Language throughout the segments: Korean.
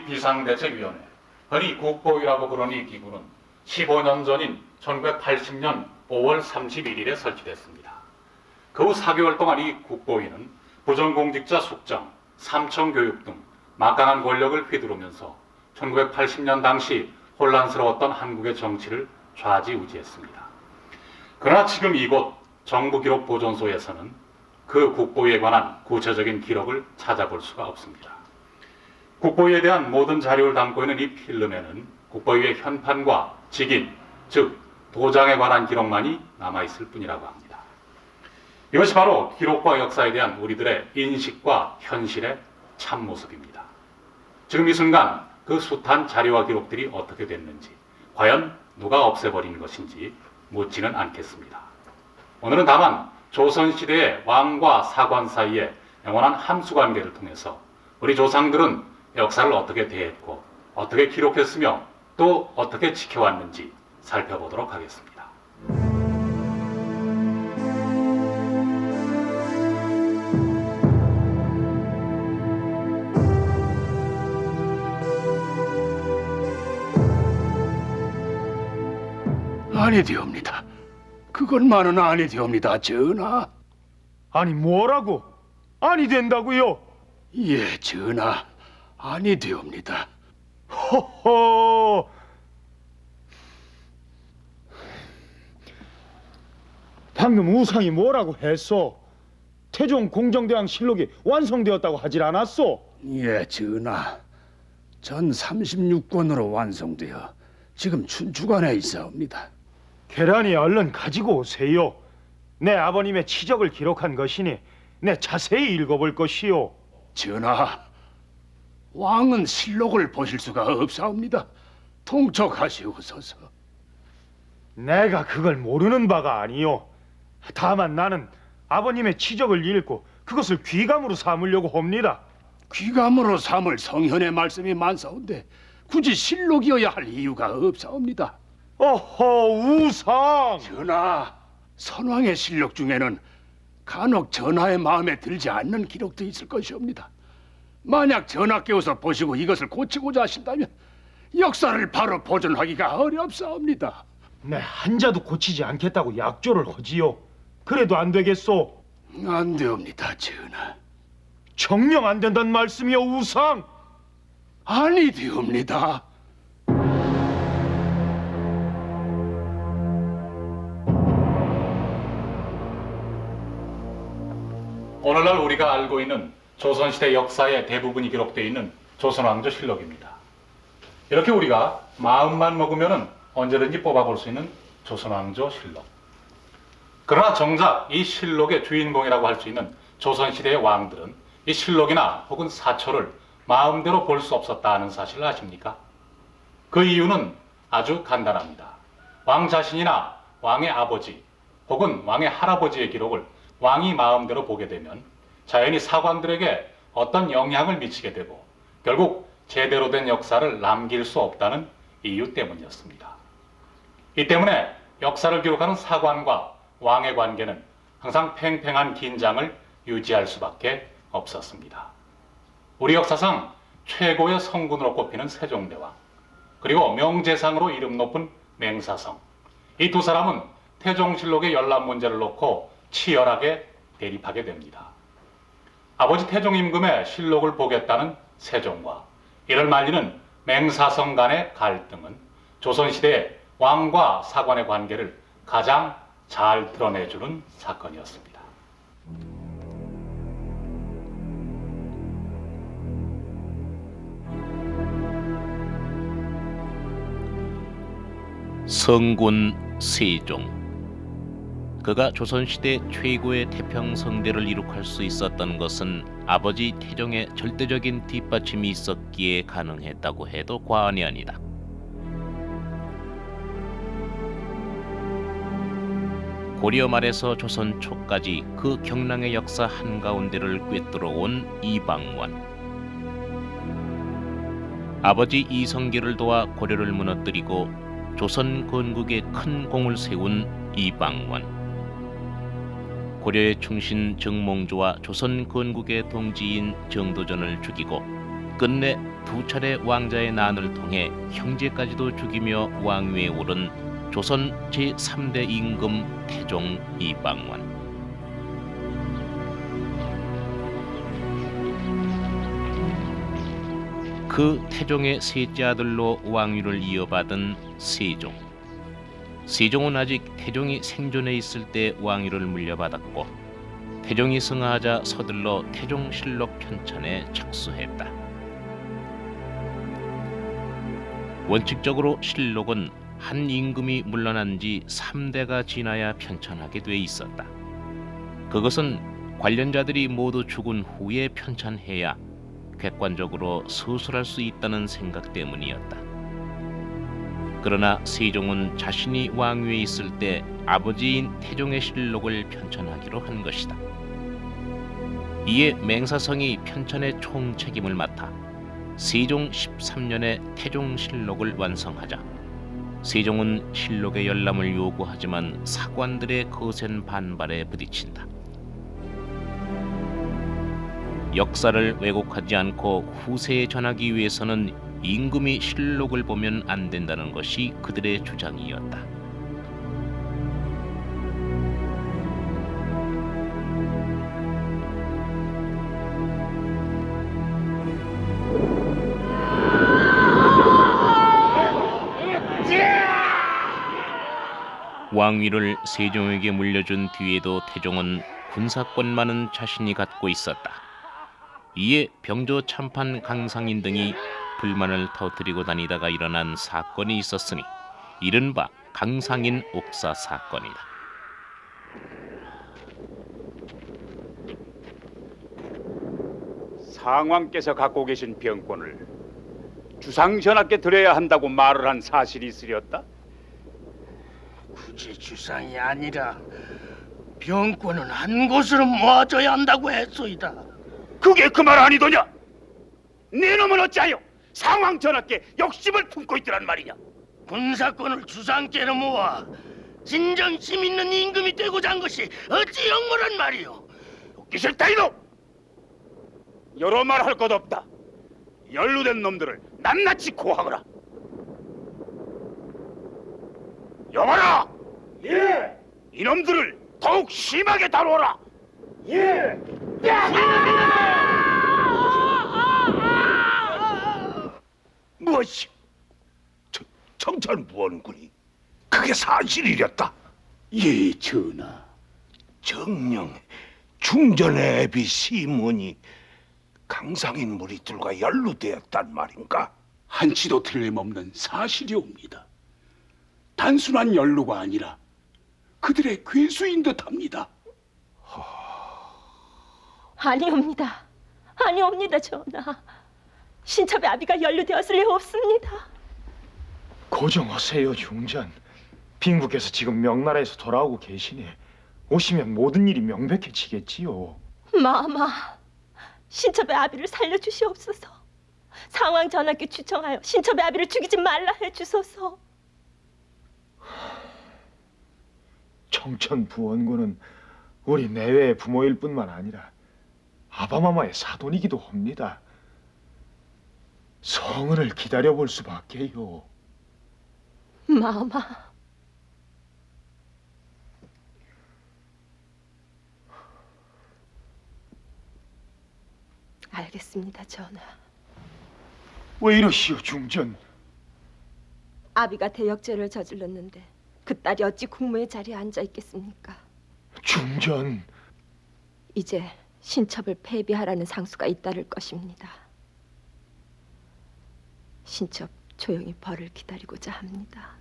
비상대책위원회, 흔히 국보위라고 부르는 이 기구는 15년 전인 1980년 5월 31일에 설치됐습니다. 그 후 4개월 동안 이 국보위는 부정공직자 숙청, 삼청교육 등 막강한 권력을 휘두르면서 1980년 당시 혼란스러웠던 한국의 정치를 좌지우지했습니다. 그러나 지금 이곳 정부기록보존소에서는 그 국보위에 관한 구체적인 기록을 찾아볼 수가 없습니다. 국보위에 대한 모든 자료를 담고 있는 이 필름에는 국보위의 현판과 직인, 즉 도장에 관한 기록만이 남아있을 뿐이라고 합니다. 이것이 바로 기록과 역사에 대한 우리들의 인식과 현실의 참모습입니다. 지금 이 순간 그 숱한 자료와 기록들이 어떻게 됐는지, 과연 누가 없애버린 것인지 묻지는 않겠습니다. 오늘은 다만 조선시대의 왕과 사관 사이의 영원한 함수관계를 통해서 우리 조상들은 역사를 어떻게 대했고 어떻게 기록했으며 또 어떻게 지켜왔는지 살펴보도록 하겠습니다. 아니되옵니다. 그것만은 아니되옵니다, 전하. 아니 뭐라고? 아니 된다고요? 예, 전하. 아니되옵니다. 허허. 방금 우상이 뭐라고 했소? 태종 공정대왕 실록이 완성되었다고 하질 않았소? 예, 전하. 전 36권으로 완성되어 지금 춘추관에 있사옵니다. 계란이 얼른 가지고 오세요. 내 아버님의 치적을 기록한 것이니 내 자세히 읽어볼 것이요. 전하, 왕은 실록을 보실 수가 없사옵니다. 통촉하시옵소서. 내가 그걸 모르는 바가 아니요. 다만 나는 아버님의 치적을 읽고 그것을 귀감으로 삼으려고 합니다. 귀감으로 삼을 성현의 말씀이 많사온데 굳이 실록이어야 할 이유가 없사옵니다. 어허, 우상! 전하, 선왕의 실록 중에는 간혹 전하의 마음에 들지 않는 기록도 있을 것이옵니다. 만약 전하께서 보시고 이것을 고치고자 하신다면 역사를 바로 보존하기가 어렵사옵니다. 내 한자도 고치지 않겠다고 약조를 하지요. 그래도 안 되겠소? 안 되옵니다, 전하. 정녕 안 된다는 말씀이요, 우상! 아니 되옵니다. 오늘날 우리가 알고 있는 조선시대 역사의 대부분이 기록되어 있는 조선왕조 실록입니다. 이렇게 우리가 마음만 먹으면 언제든지 뽑아볼 수 있는 조선왕조 실록. 그러나 정작 이 실록의 주인공이라고 할 수 있는 조선시대의 왕들은 이 실록이나 혹은 사초를 마음대로 볼 수 없었다 하는 사실을 아십니까? 그 이유는 아주 간단합니다. 왕 자신이나 왕의 아버지 혹은 왕의 할아버지의 기록을 왕이 마음대로 보게 되면 자연히 사관들에게 어떤 영향을 미치게 되고 결국 제대로 된 역사를 남길 수 없다는 이유 때문이었습니다. 이 때문에 역사를 기록하는 사관과 왕의 관계는 항상 팽팽한 긴장을 유지할 수밖에 없었습니다. 우리 역사상 최고의 성군으로 꼽히는 세종대왕, 그리고 명재상으로 이름 높은 맹사성, 이 두 사람은 태종실록의 열람 문제를 놓고 치열하게 대립하게 됩니다. 아버지 태종임금의 실록을 보겠다는 세종과 이를 말리는 맹사성 간의 갈등은 조선시대의 왕과 사관의 관계를 가장 잘 드러내주는 사건이었습니다. 성군 세종. 그가 조선시대 최고의 태평성대를 이룩할 수 있었던 것은 아버지 태종의 절대적인 뒷받침이 있었기에 가능했다고 해도 과언이 아니다. 고려 말에서 조선 초까지 그 경랑의 역사 한가운데를 꿰뚫어 온 이방원. 아버지 이성계를 도와 고려를 무너뜨리고 조선 건국에 큰 공을 세운 이방원. 고려의 충신 정몽주와 조선 건국의 동지인 정도전을 죽이고 끝내 두 차례 왕자의 난을 통해 형제까지도 죽이며 왕위에 오른 조선 제3대 임금 태종 이방원. 그 태종의 셋째 아들로 왕위를 이어받은 세종. 세종은 아직 태종이 생존해 있을 때 왕위를 물려받았고 태종이 승하하자 서둘러 태종실록 편찬에 착수했다. 원칙적으로 실록은 한 임금이 물러난 지 3대가 지나야 편찬하게 돼 있었다. 그것은 관련자들이 모두 죽은 후에 편찬해야 객관적으로 서술할 수 있다는 생각 때문이었다. 그러나 세종은 자신이 왕위에 있을 때 아버지인 태종의 실록을 편찬하기로 한 것이다. 이에 맹사성이 편찬의 총책임을 맡아 세종 13년에 태종실록을 완성하자 세종은 실록의 열람을 요구하지만 사관들의 거센 반발에 부딪힌다. 역사를 왜곡하지 않고 후세에 전하기 위해서는 임금이 실록을 보면 안 된다는 것이 그들의 주장이었다. 왕위를 세종에게 물려준 뒤에도 태종은 군사권만은 자신이 갖고 있었다. 이에 병조 참판 강상인 등이 불만을 터뜨리고 다니다가 일어난 사건이 있었으니 이른바 강상인 옥사 사건이다. 상왕께서 갖고 계신 병권을 주상전하께 드려야 한다고 말을 한 사실이 있으렸다. 굳이 주상이 아니라 병권은 한 곳으로 모아줘야 한다고 했소이다. 그게 그 말 아니더냐? 네 놈은 어찌하여 상왕전하께 욕심을 품고 있더란 말이냐? 군사권을 주상께로 모아 진정심 있는 임금이 되고자 한 것이 어찌 역모란 말이오. 웃기 싫다 이놈! 여러 말 할 것 없다. 연루된 놈들을 낱낱이 고하거라. 여봐라! 예! 이놈들을 더욱 심하게 다루어라! 예! 무엇이? 정찰 무언군이? 그게 사실이렸다. 예, 전하. 정녕 중전의 애비 시문이 강상인 무리들과 연루되었단 말인가? 한치도 틀림없는 사실이옵니다. 단순한 연루가 아니라 그들의 괴수인 듯합니다. 아니옵니다. 아니옵니다, 전하. 신첩의 아비가 연루되었을 리 없습니다. 고정하세요, 중전. 빙국께서 지금 명나라에서 돌아오고 계시니 오시면 모든 일이 명백해지겠지요. 마마, 신첩의 아비를 살려주시옵소서. 상왕 전하께 추청하여 신첩의 아비를 죽이지 말라 해주소서. 청천 부원군은 우리 내외의 부모일 뿐만 아니라 아바마마의 사돈이기도 합니다. 성은을 기다려볼 수밖에요. 마마. 알겠습니다, 전하. 왜 이러시오, 중전? 아비가 대역죄를 저질렀는데 그 딸이 어찌 국무의 자리에 앉아 있겠습니까? 중전. 이제 신첩을 폐비하라는 상수가 잇따를 것입니다. 신첩 조용히 벌을 기다리고자 합니다.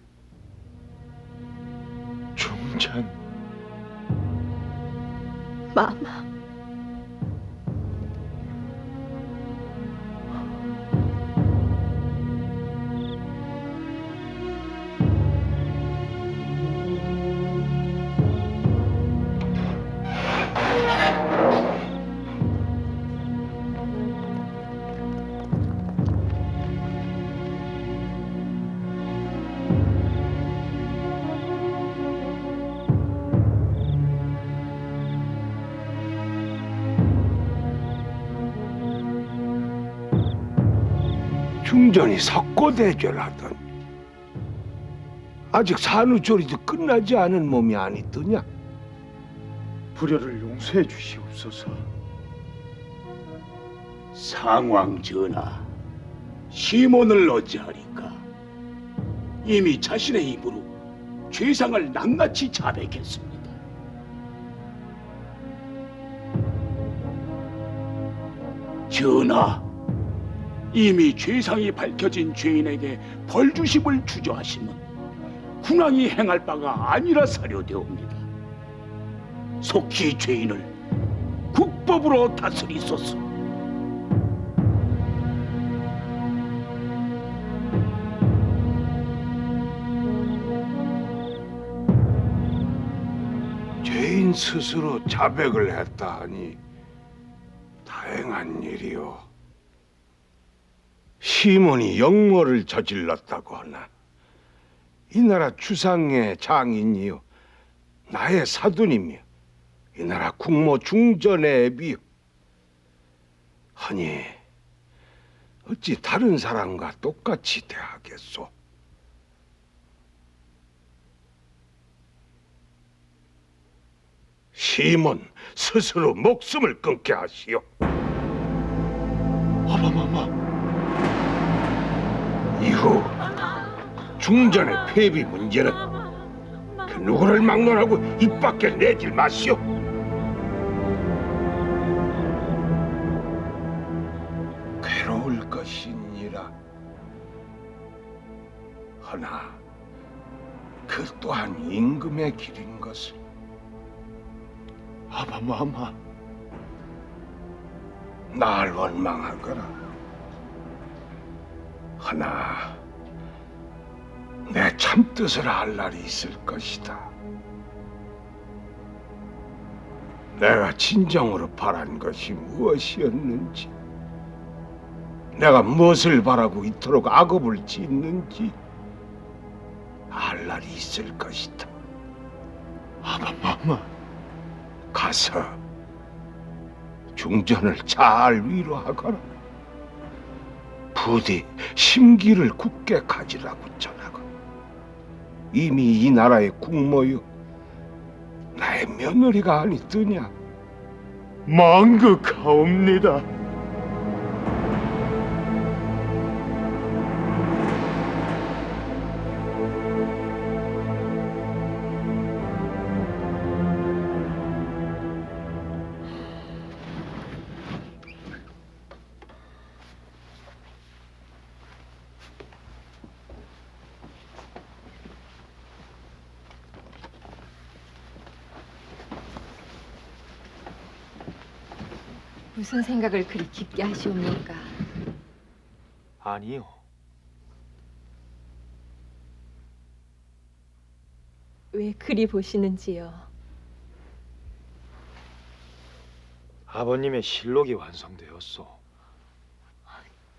중전. 마마. 중전이 석고대결하던 아직 산후조리도 끝나지 않은 몸이 아니더냐? 불효를 용서해 주시옵소서. 상왕 전하, 시몬을 어찌하리까? 이미 자신의 입으로 죄상을 낱낱이 자백했습니다. 전하, 이미 죄상이 밝혀진 죄인에게 벌주심을 주저하심은 군왕이 행할 바가 아니라 사료되옵니다. 속히 죄인을 국법으로 다스리소서. 죄인 스스로 자백을 했다 하니 다행한 일이오. 시몬이 역모를 저질렀다고 하나 이 나라 주상의 장인이요 나의 사돈이며 이 나라 국모 중전의 애비요. 하니 어찌 다른 사람과 똑같이 대하겠소? 시몬 스스로 목숨을 끊게 하시오. 아바마마, 이후 중전의 폐비 문제는 그 누구를 막론하고 입 밖에 내질 마시오. 괴로울 것이니라. 허나 그 또한 임금의 길인 것을 아바마마, 날 원망하거라. 허나 내 참뜻을 알 날이 있을 것이다. 내가 진정으로 바란 것이 무엇이었는지, 내가 무엇을 바라고 이토록 악업을 짓는지 알 날이 있을 것이다. 아바마마, 가서 중전을 잘 위로하거라. 부디 심기를 굳게 가지라고 전하고. 이미 이 나라의 국모요 나의 며느리가 아니더냐. 망극하옵니다. 무슨 생각을 그리 깊게 하시옵니까? 아니요. 왜 그리 보시는지요? 아버님의 실록이 완성되었소.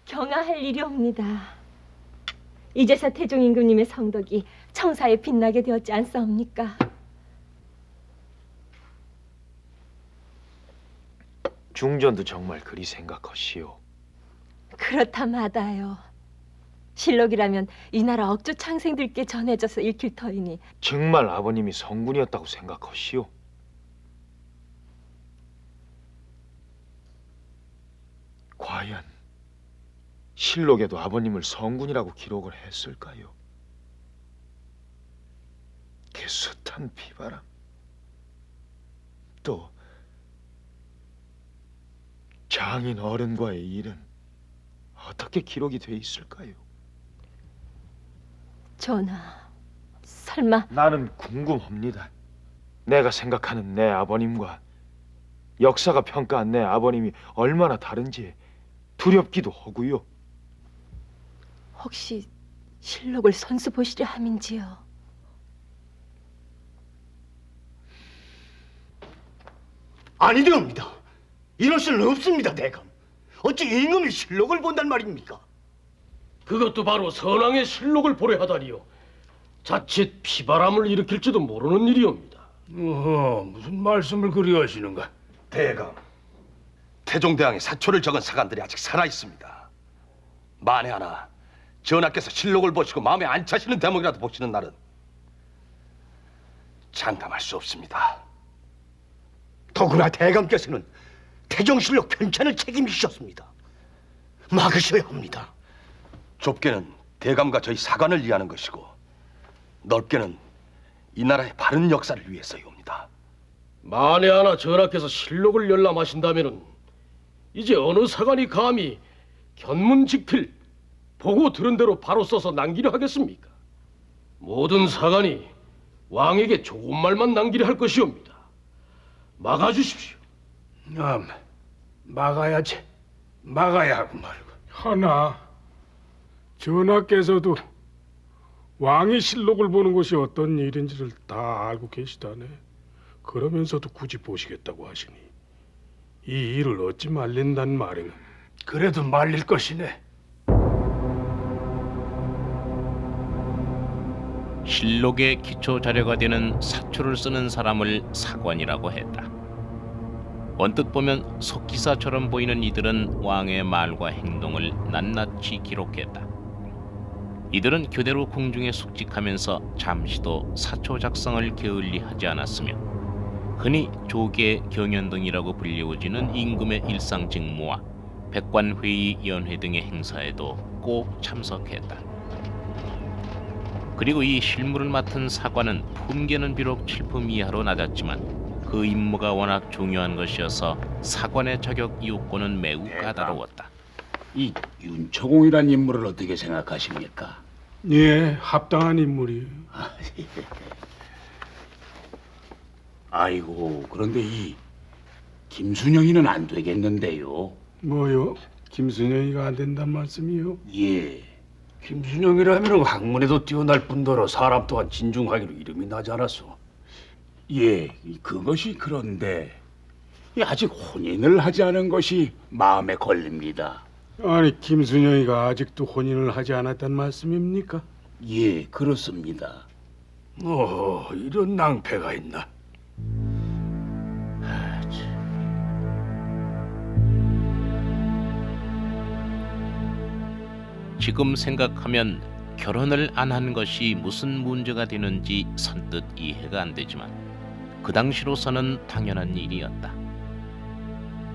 경아할 일이옵니다. 이제서 태종 임금님의 성덕이 청사에 빛나게 되었지 않사옵니까? 중전도 정말 그리 생각하시오. 그렇다마다요. 실록이라면 이 나라 억조 창생들께 전해져서 읽힐 터이니 정말 아버님이 성군이었다고 생각하시오. 과연 실록에도 아버님을 성군이라고 기록을 했을까요? 그 숱한 비바람, 또 장인 어른과의 일은 어떻게 기록이 돼 있을까요? 전하, 설마 나는 궁금합니다. 내가 생각하는 내 아버님과 역사가 평가한 내 아버님이 얼마나 다른지 두렵기도 하고요. 혹시 실록을 손수 보시려 함인지요? 아니되옵니다. 이럴 수는 없습니다, 대감. 어찌 임금이 실록을 본단 말입니까? 그것도 바로 선왕의 실록을 보려 하다니요. 자칫 피바람을 일으킬지도 모르는 일이옵니다. 무슨 말씀을 그리 하시는가? 대감, 태종대왕의 사초를 적은 사관들이 아직 살아 있습니다. 만에 하나 전하께서 실록을 보시고 마음에 안 차시는 대목이라도 보시는 날은 장담할 수 없습니다. 더구나 대감께서는 태종실록 편찬을 책임지셨습니다. 막으셔야 합니다. 좁게는 대감과 저희 사관을 위하는 것이고 넓게는 이 나라의 바른 역사를 위해서이옵니다. 만에 하나 전하께서 실록을 열람하신다면은 이제 어느 사관이 감히 견문직필 보고 들은 대로 바로 써서 남기려 하겠습니까? 모든 사관이 왕에게 좋은 말만 남기려 할 것이옵니다. 막아주십시오. 막아야지. 막아야 하고 말고. 하나, 전하께서도 왕의 실록을 보는 것이 어떤 일인지를 다 알고 계시다네. 그러면서도 굳이 보시겠다고 하시니 이 일을 어찌 말린단 말인가. 그래도 말릴 것이네. 실록의 기초 자료가 되는 사초를 쓰는 사람을 사관이라고 했다. 언뜻 보면 속기사처럼 보이는 이들은 왕의 말과 행동을 낱낱이 기록했다. 이들은 교대로 궁중에 숙직하면서 잠시도 사초 작성을 게을리하지 않았으며 흔히 조계 경연등이라고 불리워지는 임금의 일상 직무와 백관회의 연회 등의 행사에도 꼭 참석했다. 그리고 이 실무를 맡은 사관은 품계는 비록 칠품 이하로 낮았지만 그 임무가 워낙 중요한 것이어서 사관의 자격 요건은 매우 까다로웠다. 이 윤초공이란 인물을 어떻게 생각하십니까? 예, 합당한 인물이에요. 아이고, 그런데 이 김순영이는 안 되겠는데요. 뭐요? 김순영이가 안 된단 말씀이요? 예. 김순영이라면 학문에도 뛰어날 뿐더러 사람 또한 진중하기로 이름이 나지 않았소. 예, 그것이 그런데 아직 혼인을 하지 않은 것이 마음에 걸립니다. 아니, 김순영이가 아직도 혼인을 하지 않았단 말씀입니까? 예, 그렇습니다. 이런 낭패가 있나? 지금 생각하면 결혼을 안 한 것이 무슨 문제가 되는지 선뜻 이해가 안 되지만 그 당시로서는 당연한 일이었다.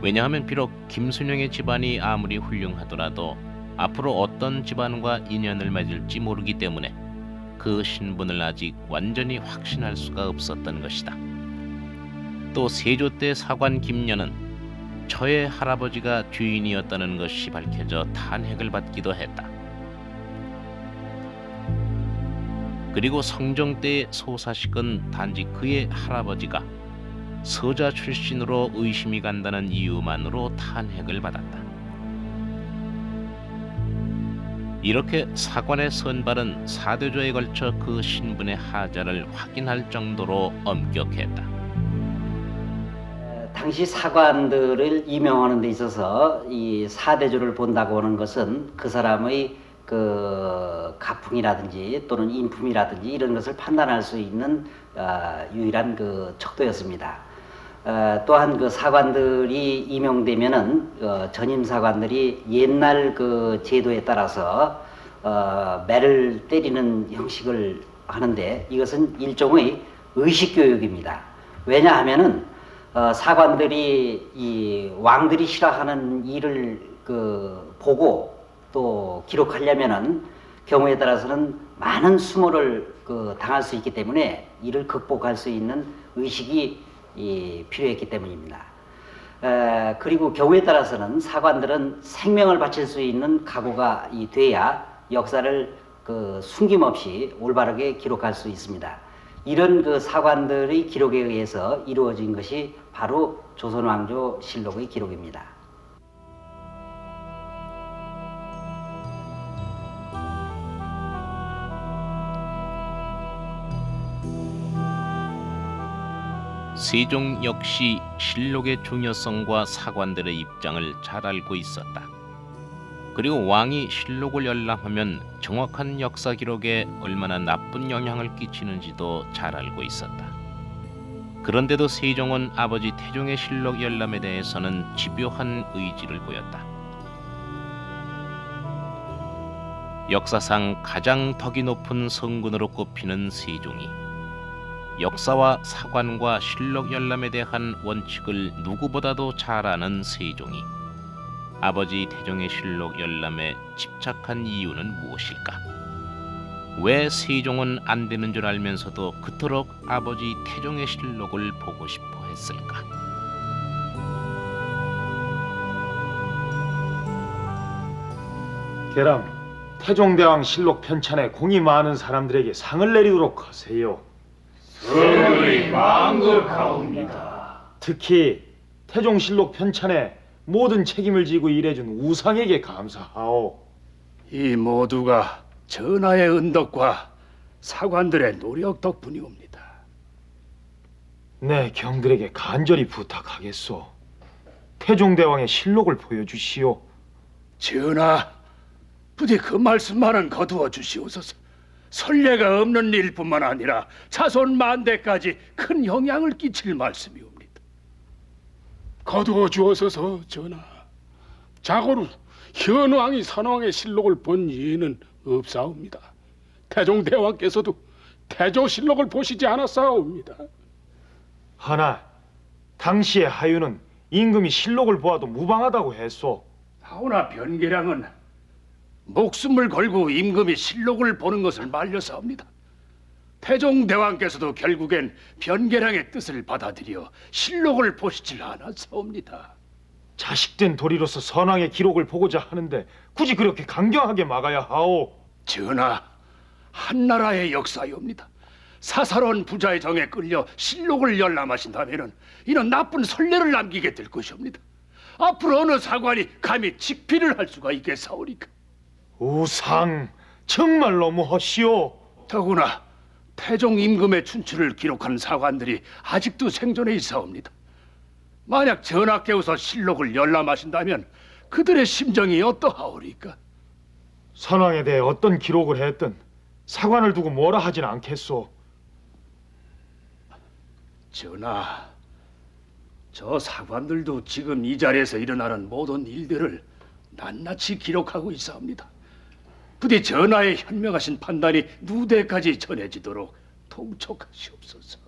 왜냐하면 비록 김순영의 집안이 아무리 훌륭하더라도 앞으로 어떤 집안과 인연을 맺을지 모르기 때문에 그 신분을 아직 완전히 확신할 수가 없었던 것이다. 또 세조 때 사관 김년은 저의 할아버지가 주인이었다는 것이 밝혀져 탄핵을 받기도 했다. 그리고 성종 때의 소사식은 단지 그의 할아버지가 서자 출신으로 의심이 간다는 이유만으로 탄핵을 받았다. 이렇게 사관의 선발은 4대조에 걸쳐 그 신분의 하자를 확인할 정도로 엄격했다. 당시 사관들을 임명하는 데 있어서 이 4대조를 본다고 하는 것은 그 사람의 그 가풍이라든지 또는 인품이라든지 이런 것을 판단할 수 있는 유일한 그 척도였습니다. 또한 그 사관들이 임용되면은 전임 사관들이 옛날 그 제도에 따라서 매를 때리는 형식을 하는데 이것은 일종의 의식 교육입니다. 왜냐하면은 사관들이 이 왕들이 싫어하는 일을 그 보고 또 기록하려면은 경우에 따라서는 많은 수모를 그 당할 수 있기 때문에 이를 극복할 수 있는 의식이 필요했기 때문입니다. 그리고 경우에 따라서는 사관들은 생명을 바칠 수 있는 각오가 돼야 역사를 그 숨김없이 올바르게 기록할 수 있습니다. 이런 그 사관들의 기록에 의해서 이루어진 것이 바로 조선왕조 실록의 기록입니다. 세종 역시 실록의 중요성과 사관들의 입장을 잘 알고 있었다. 그리고 왕이 실록을 열람하면 정확한 역사 기록에 얼마나 나쁜 영향을 끼치는지도 잘 알고 있었다. 그런데도 세종은 아버지 태종의 실록 열람에 대해서는 집요한 의지를 보였다. 역사상 가장 덕이 높은 성군으로 꼽히는 세종이 역사와 사관과 실록 열람에 대한 원칙을 누구보다도 잘 아는 세종이 아버지 태종의 실록 열람에 집착한 이유는 무엇일까? 왜 세종은 안 되는 줄 알면서도 그토록 아버지 태종의 실록을 보고 싶어 했을까? 계람, 태종대왕 실록 편찬에 공이 많은 사람들에게 상을 내리도록 하세요. 성의 망극하옵니다. 특히 태종실록 편찬에 모든 책임을 지고 일해준 우상에게 감사하오. 이 모두가 전하의 은덕과 사관들의 노력 덕분이옵니다. 내 경들에게 간절히 부탁하겠소. 태종대왕의 실록을 보여주시오. 전하, 부디 그 말씀만은 거두어 주시옵소서. 선례가 없는 일뿐만 아니라 자손 만대까지 큰 영향을 끼칠 말씀이옵니다. 거두어 주옵소서 전하. 자고로 현왕이 선왕의 실록을 본 예는 없사옵니다. 태종대왕께서도 태조실록을 보시지 않았사옵니다. 하나, 당시의 하유는 임금이 실록을 보아도 무방하다고 했소. 하오나 변계량은 목숨을 걸고 임금이 실록을 보는 것을 말려사옵니다. 태종대왕께서도 결국엔 변계량의 뜻을 받아들여 실록을 보시질 않았사옵니다. 자식된 도리로서 선왕의 기록을 보고자 하는데 굳이 그렇게 강경하게 막아야 하오. 전하, 한나라의 역사이옵니다. 사사로운 부자의 정에 끌려 실록을 열람하신다면은 이는 나쁜 선례를 남기게 될 것이옵니다. 앞으로 어느 사관이 감히 직필을 할 수가 있겠사오리까? 우상, 정말 너무하시오. 더구나 태종 임금의 춘추를 기록한 사관들이 아직도 생존해 있사옵니다. 만약 전하께서 실록을 열람하신다면 그들의 심정이 어떠하오리까? 선왕에 대해 어떤 기록을 했든 사관을 두고 뭐라 하진 않겠소. 전하, 저 사관들도 지금 이 자리에서 일어나는 모든 일들을 낱낱이 기록하고 있사옵니다. 부디 전하의 현명하신 판단이 누대까지 전해지도록 통촉하시옵소서.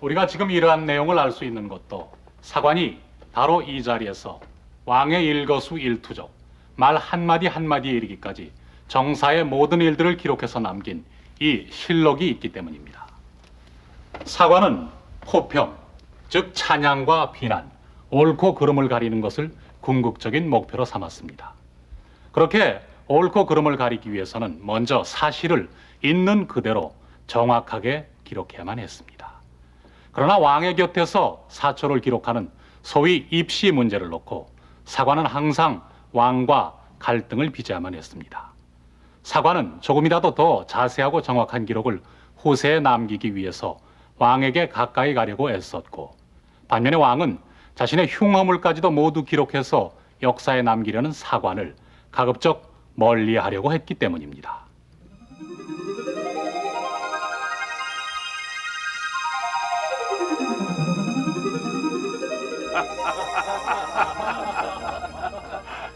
우리가 지금 이러한 내용을 알 수 있는 것도 사관이 바로 이 자리에서 왕의 일거수일투족, 말 한마디 한마디에 이르기까지 정사의 모든 일들을 기록해서 남긴 이 실록이 있기 때문입니다. 사관은 호평, 즉 찬양과 비난, 옳고 그름을 가리는 것을 궁극적인 목표로 삼았습니다. 그렇게 옳고 그름을 가리기 위해서는 먼저 사실을 있는 그대로 정확하게 기록해야만 했습니다. 그러나 왕의 곁에서 사초를 기록하는 소위 입시 문제를 놓고 사관은 항상 왕과 갈등을 빚어야만 했습니다. 사관은 조금이라도 더 자세하고 정확한 기록을 후세에 남기기 위해서 왕에게 가까이 가려고 애썼고, 반면에 왕은 자신의 흉허물까지도 모두 기록해서 역사에 남기려는 사관을 가급적 멀리하려고 했기 때문입니다.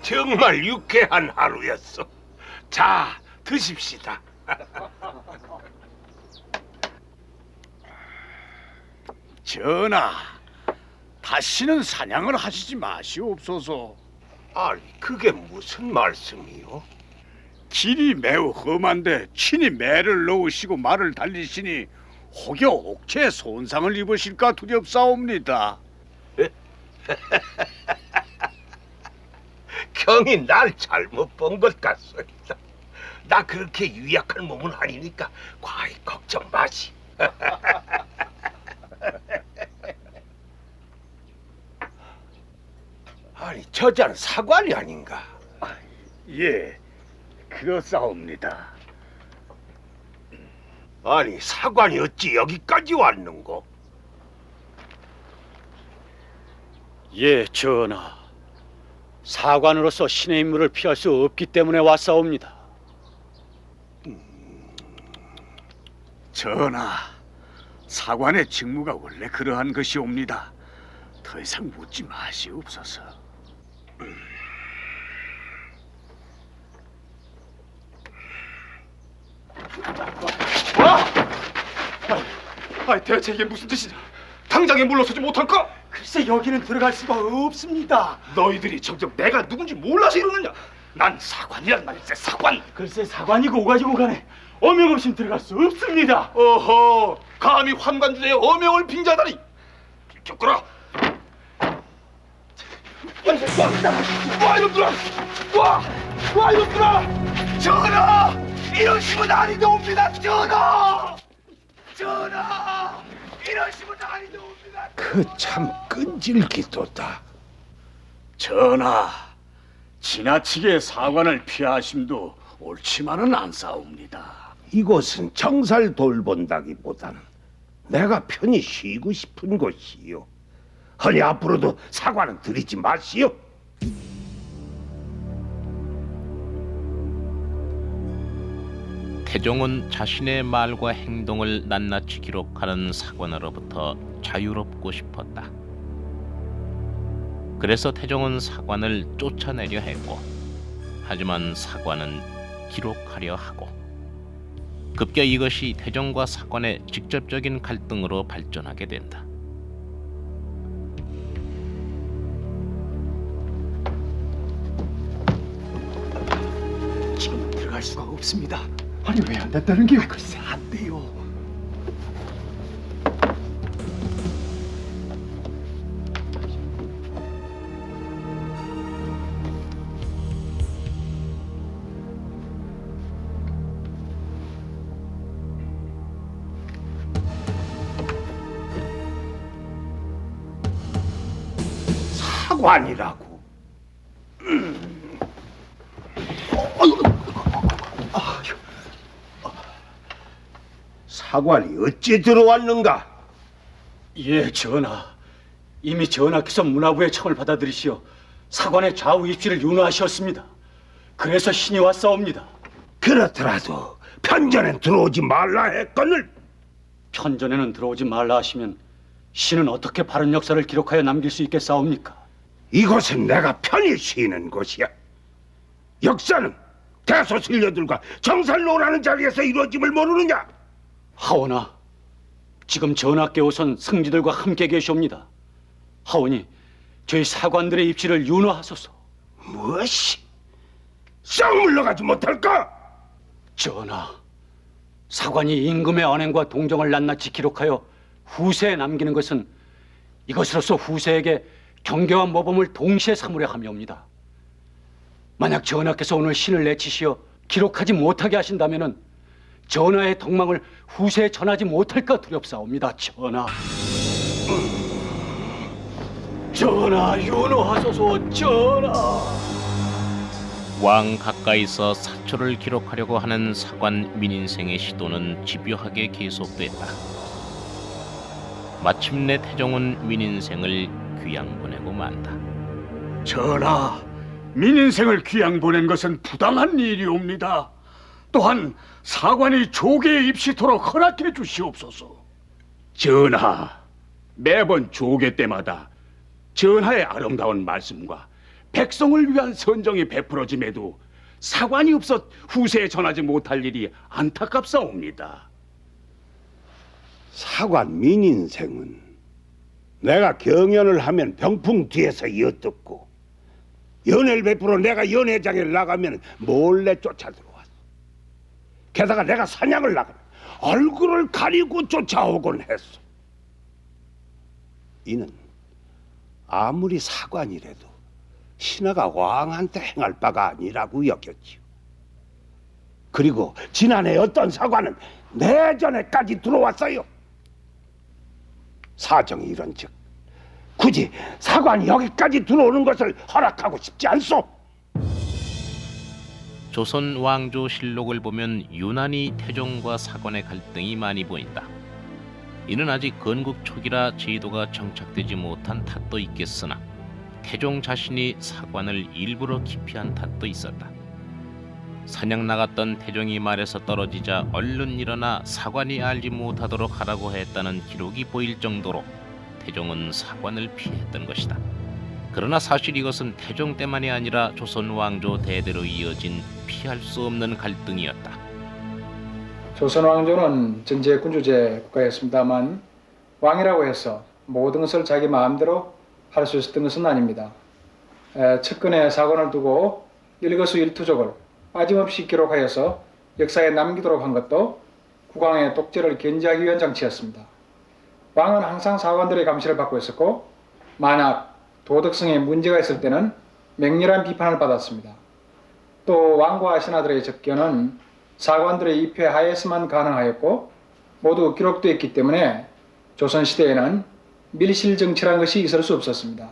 정말 유쾌한 하루였어. 자, 드십시다. 전하, 다시는 사냥을 하시지 마시옵소서. 아니, 그게 무슨 말씀이요? 길이 매우 험한데 친히 매를 넣으시고 말을 달리시니 혹여 옥체에 손상을 입으실까 두렵사옵니다. 경이 날 잘못 본 것 같소이다. 나 그렇게 유약한 몸은 아니니까 과히 걱정 마시. 아니, 저자는 사관이 아닌가? 예, 그렇사옵니다. 아니, 사관이 어찌 여기까지 왔는고? 예, 전하. 사관으로서 신의 임무를 피할 수 없기 때문에 왔사옵니다. 전하, 사관의 직무가 원래 그러한 것이옵니다. 더 이상 묻지 마시옵소서. 대체 이게 무슨 뜻이냐? 당장에 물러서지 못할까? 글쎄 여기는 들어갈 수가 없습니다. 너희들이 정녕 내가 누군지 몰라서 이러느냐? 난 사관이란 말일세, 사관. 글쎄 사관이고 오가지고 가네. 어명 없이 들어갈 수 없습니다. 어허, 감히 환관주제에 어명을 빙자하다니. 비켜거라. 와 이놈들아! 와 이놈들아! 전하! 이러시면 아니옵니다, 전하! 전하! 이러시면 아니옵니다. 그 참 끈질기도다. 전하, 지나치게 사관을 피하심도 옳지만은 않사옵니다. 이곳은 정살 돌본다기보다는 내가 편히 쉬고 싶은 곳이요. 허니 앞으로도 사과는 드리지 마시오. 태종은 자신의 말과 행동을 낱낱이 기록하는 사관으로부터 자유롭고 싶었다. 그래서 태종은 사관을 쫓아내려 했고, 하지만 사관은 기록하려 하고, 급기야 이것이 태종과 사관의 직접적인 갈등으로 발전하게 된다. 지금 들어갈 수가 없습니다. 아니 왜 안 된다는 게 글쎄 안 돼요. 사관이라고. 사관이 어찌 들어왔는가? 예, 전하. 이미 전하께서 문화부의 청을 받아들이시어 사관의 좌우 입지를 윤호하셨습니다. 그래서 신이 왔사옵니다. 그렇더라도 편전엔 들어오지 말라 했거늘. 편전에는 들어오지 말라 하시면 신은 어떻게 바른 역사를 기록하여 남길 수 있겠사옵니까? 이곳은 내가 편히 쉬는 곳이야. 역사는 대소신료들과 정살로라는 자리에서 이루어짐을 모르느냐? 하오나, 지금 전하께서는 승지들과 함께 계시옵니다. 하오니 저희 사관들의 입지를 윤호하소서. 무엇이? 썩 물러가지 못할까? 전하, 사관이 임금의 언행과 동정을 낱낱이 기록하여 후세에 남기는 것은 이것으로서 후세에게 경계와 모범을 동시에 삼으려 함이옵니다. 만약 전하께서 오늘 신을 내치시어 기록하지 못하게 하신다면은 전하의 덕망을 후세에 전하지 못할까 두렵사옵니다. 전하. 전하, 윤호하소서. 전하. 왕 가까이서 사초를 기록하려고 하는 사관 민인생의 시도는 집요하게 계속됐다. 마침내 태종은 민인생을 귀양 보내고 만다. 전하, 민인생을 귀양 보낸 것은 부당한 일이옵니다. 또한 사관이 조계에 입시토록 허락해 주시옵소서. 전하, 매번 조계 때마다 전하의 아름다운 말씀과 백성을 위한 선정이 베풀어짐에도 사관이 없어 후세에 전하지 못할 일이 안타깝사옵니다. 사관 민인생은 내가 경연을 하면 병풍 뒤에서 이어듣고 연회를 베풀어 내가 연회장에 나가면 몰래 쫓아들어왔어. 게다가 내가 사냥을 나가면 얼굴을 가리고 쫓아오곤 했어. 이는 아무리 사관이라도 신하가 왕한테 행할 바가 아니라고 여겼지요. 그리고 지난해 어떤 사관은 내전에까지 들어왔어요. 사정이 이런즉 굳이 사관이 여기까지 들어오는 것을 허락하고 싶지 않소. 조선 왕조실록을 보면 유난히 태종과 사관의 갈등이 많이 보인다. 이는 아직 건국 초기라 제도가 정착되지 못한 탓도 있겠으나 태종 자신이 사관을 일부러 기피한 탓도 있었다. 사냥 나갔던 태종이 말에서 떨어지자 얼른 일어나 사관이 알지 못하도록 하라고 했다는 기록이 보일 정도로 태종은 사관을 피했던 것이다. 그러나 사실 이것은 태종 때만이 아니라 조선 왕조 대대로 이어진 피할 수 없는 갈등이었다. 조선 왕조는 전제군주제 국가였습니다만 왕이라고 해서 모든 것을 자기 마음대로 할 수 있었던 것은 아닙니다. 측근에 사관을 두고 일거수일투족을 빠짐없이 기록하여서 역사에 남기도록 한 것도 국왕의 독재를 견제하기 위한 장치였습니다. 왕은 항상 사관들의 감시를 받고 있었고 만약 도덕성에 문제가 있을 때는 맹렬한 비판을 받았습니다. 또 왕과 신하들의 접견은 사관들의 입회 하에서만 가능하였고 모두 기록되어 있기 때문에 조선시대에는 밀실정치란 것이 있을 수 없었습니다.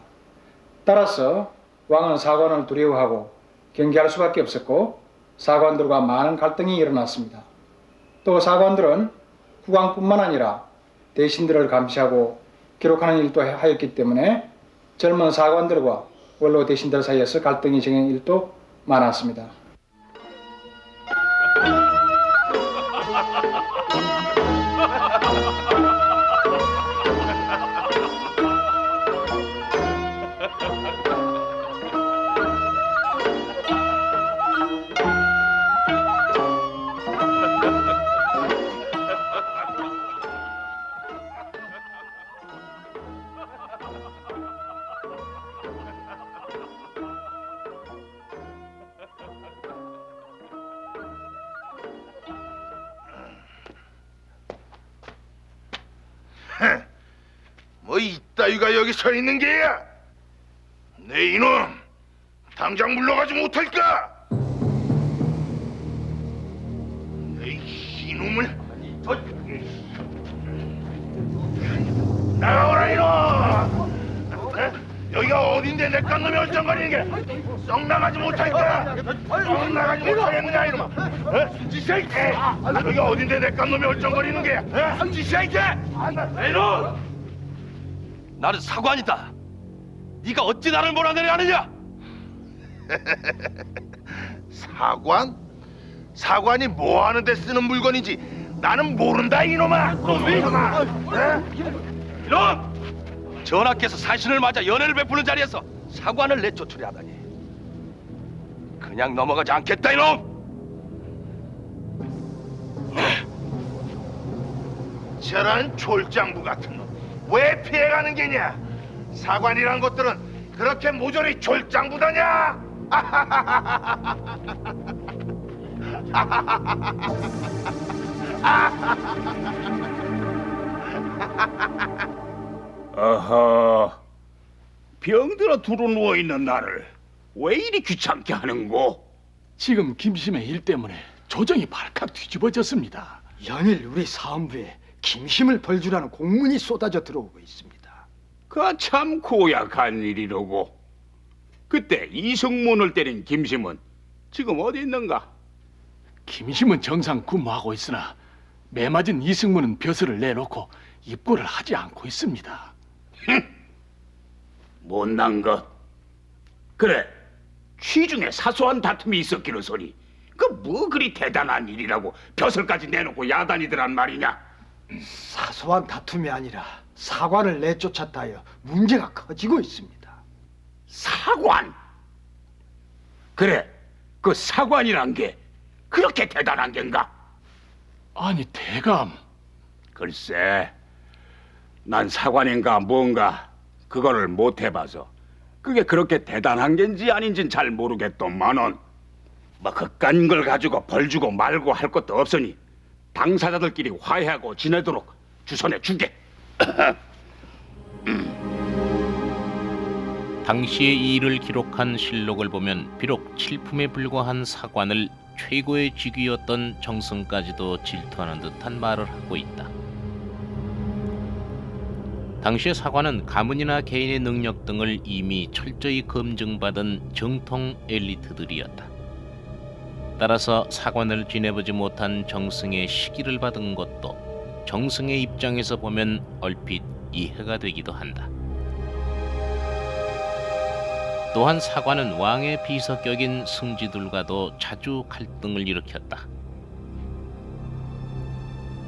따라서 왕은 사관을 두려워하고 경계할 수밖에 없었고 사관들과 많은 갈등이 일어났습니다. 또 사관들은 국왕뿐만 아니라 대신들을 감시하고 기록하는 일도 하였기 때문에 젊은 사관들과 원로 대신들 사이에서 갈등이 생긴 일도 많았습니다. 뭐 이따위가 여기 서 있는 게야? 내 이놈 당장 물러가지 못할까? 내 이놈을 나가오라 이놈! 여기가 어딘데 내 깐놈이 얼쩡거리는 게 썩 나가지 못할까? 썩 나가지 못하겠느냐 이놈아? 지시야 이게! 여기가 어딘데 내 깐놈이 얼쩡거리는 게? 지시야 이게! 이놈! 나는 사관이다. 네가 어찌 나를 몰아내려 하느냐? 사관? 사관이 뭐 하는데 쓰는 물건인지 나는 모른다 이놈아! 이놈! 전하께서 사신을 맞아 연회를 베푸는 자리에서 사관을 내쫓으려 하다니 그냥 넘어가지 않겠다 이놈! 저런 졸장부 같은 놈 왜 피해가는 게냐? 사관이란 것들은 그렇게 모조리 졸장부다냐? 어허, 병들어 두루 누워있는 나를 왜 이리 귀찮게 하는고? 지금 김심의 일 때문에 조정이 발칵 뒤집어졌습니다. 연일 우리 사헌부에 김심을 벌주라는 공문이 쏟아져 들어오고 있습니다. 그 참 고약한 일이로고. 그때 이승문을 때린 김심은 지금 어디 있는가? 김심은 정상 근무하고 있으나 매맞은 이승문은 벼슬을 내놓고 입고를 하지 않고 있습니다. 못난 것. 그래, 취중에 사소한 다툼이 있었기는 소리. 그 뭐 그리 대단한 일이라고 벼슬까지 내놓고 야단이더란 말이냐? 사소한 다툼이 아니라 사관을 내쫓았다 하여 문제가 커지고 있습니다. 사관? 그래, 그 사관이란 게 그렇게 대단한 겐가? 아니 대감. 글쎄, 난 사관인가 뭔가 그거를 못 해봐서 그게 그렇게 대단한 겐지 아닌진 잘 모르겠더만은 뭐 그깟 걸 가지고 벌 주고 말고 할 것도 없으니 당사자들끼리 화해하고 지내도록 주선해 주게. 당시의 이 일을 기록한 실록을 보면 비록 칠품에 불과한 사관을 최고의 직위였던 정승까지도 질투하는 듯한 말을 하고 있다. 당시의 사관은 가문이나 개인의 능력 등을 이미 철저히 검증받은 정통 엘리트들이었다. 따라서 사관을 지내보지 못한 정승의 시기를 받은 것도 정승의 입장에서 보면 얼핏 이해가 되기도 한다. 또한 사관은 왕의 비서격인 승지들과도 자주 갈등을 일으켰다.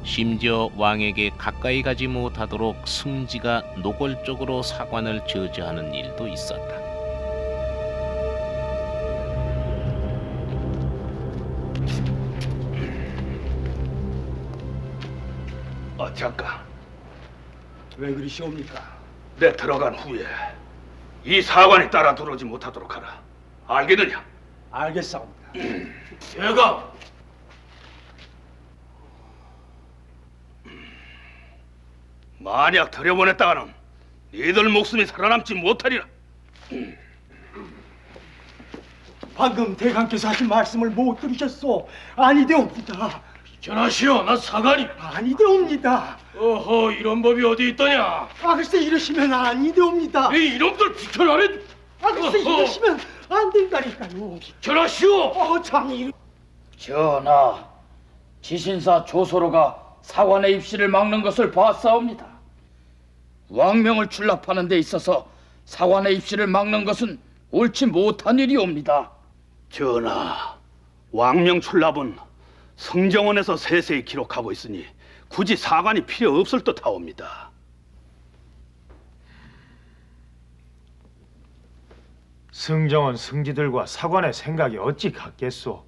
심지어 왕에게 가까이 가지 못하도록 승지가 노골적으로 사관을 저지하는 일도 있었다. 잠깐. 왜 그러시옵니까? 내 들어간 후에 이 사관이 따라 들어오지 못하도록 하라. 알겠느냐? 알겠사옵니다. 제가 만약 들여보냈다가는 니들 목숨이 살아남지 못하리라. 방금 대감께서 하신 말씀을 못 들으셨소. 아니되옵니다. 전하시오, 나 사관이. 아니되옵니다. 어허, 이런 법이 어디 있더냐? 글쎄 이러시면 아니되옵니다. 이 이놈들 비켜나래. 글쎄 이러시면 안 된다니까요. 전하시오. 참 이러... 전하, 지신사 조소로가 사관의 입시를 막는 것을 봤사옵니다. 왕명을 출납하는 데 있어서 사관의 입시를 막는 것은 옳지 못한 일이옵니다. 전하, 왕명 출납은 성정원에서 세세히 기록하고 있으니 굳이 사관이 필요 없을 듯하옵니다. 승정원 승지들과 사관의 생각이 어찌 같겠소?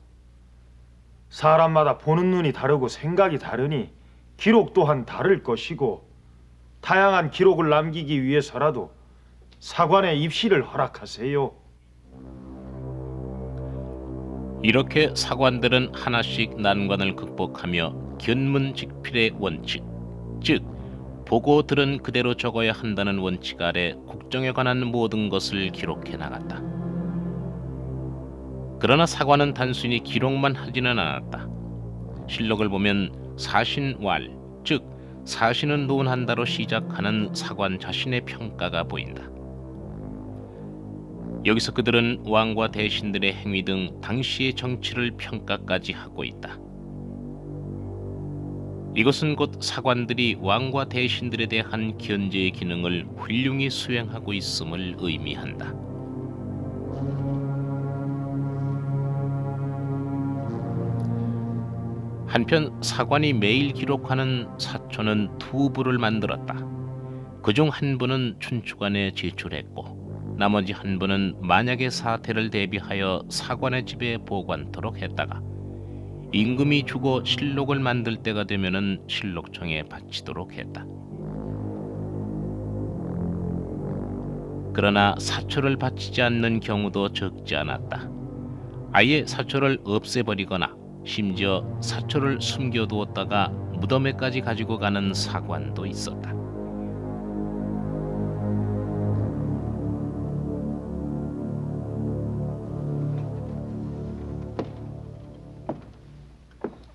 사람마다 보는 눈이 다르고 생각이 다르니 기록 또한 다를 것이고 다양한 기록을 남기기 위해서라도 사관의 입시를 허락하세요. 이렇게 사관들은 하나씩 난관을 극복하며 견문직필의 원칙, 즉 보고 들은 그대로 적어야 한다는 원칙 아래 국정에 관한 모든 것을 기록해 나갔다. 그러나 사관은 단순히 기록만 하지는 않았다. 실록을 보면 사신왈, 즉 사신은 논한다로 시작하는 사관 자신의 평가가 보인다. 여기서 그들은 왕과 대신들의 행위 등 당시의 정치를 평가까지 하고 있다. 이것은 곧 사관들이 왕과 대신들에 대한 견제의 기능을 훌륭히 수행하고 있음을 의미한다. 한편 사관이 매일 기록하는 사초는 두 부를 만들었다. 그중 한 부는 춘추관에 제출했고 나머지 한 부는 만약의 사태를 대비하여 사관의 집에 보관토록 했다가 임금이 주고 실록을 만들 때가 되면은 실록청에 바치도록 했다. 그러나 사초를 바치지 않는 경우도 적지 않았다. 아예 사초를 없애버리거나 심지어 사초를 숨겨두었다가 무덤에까지 가지고 가는 사관도 있었다.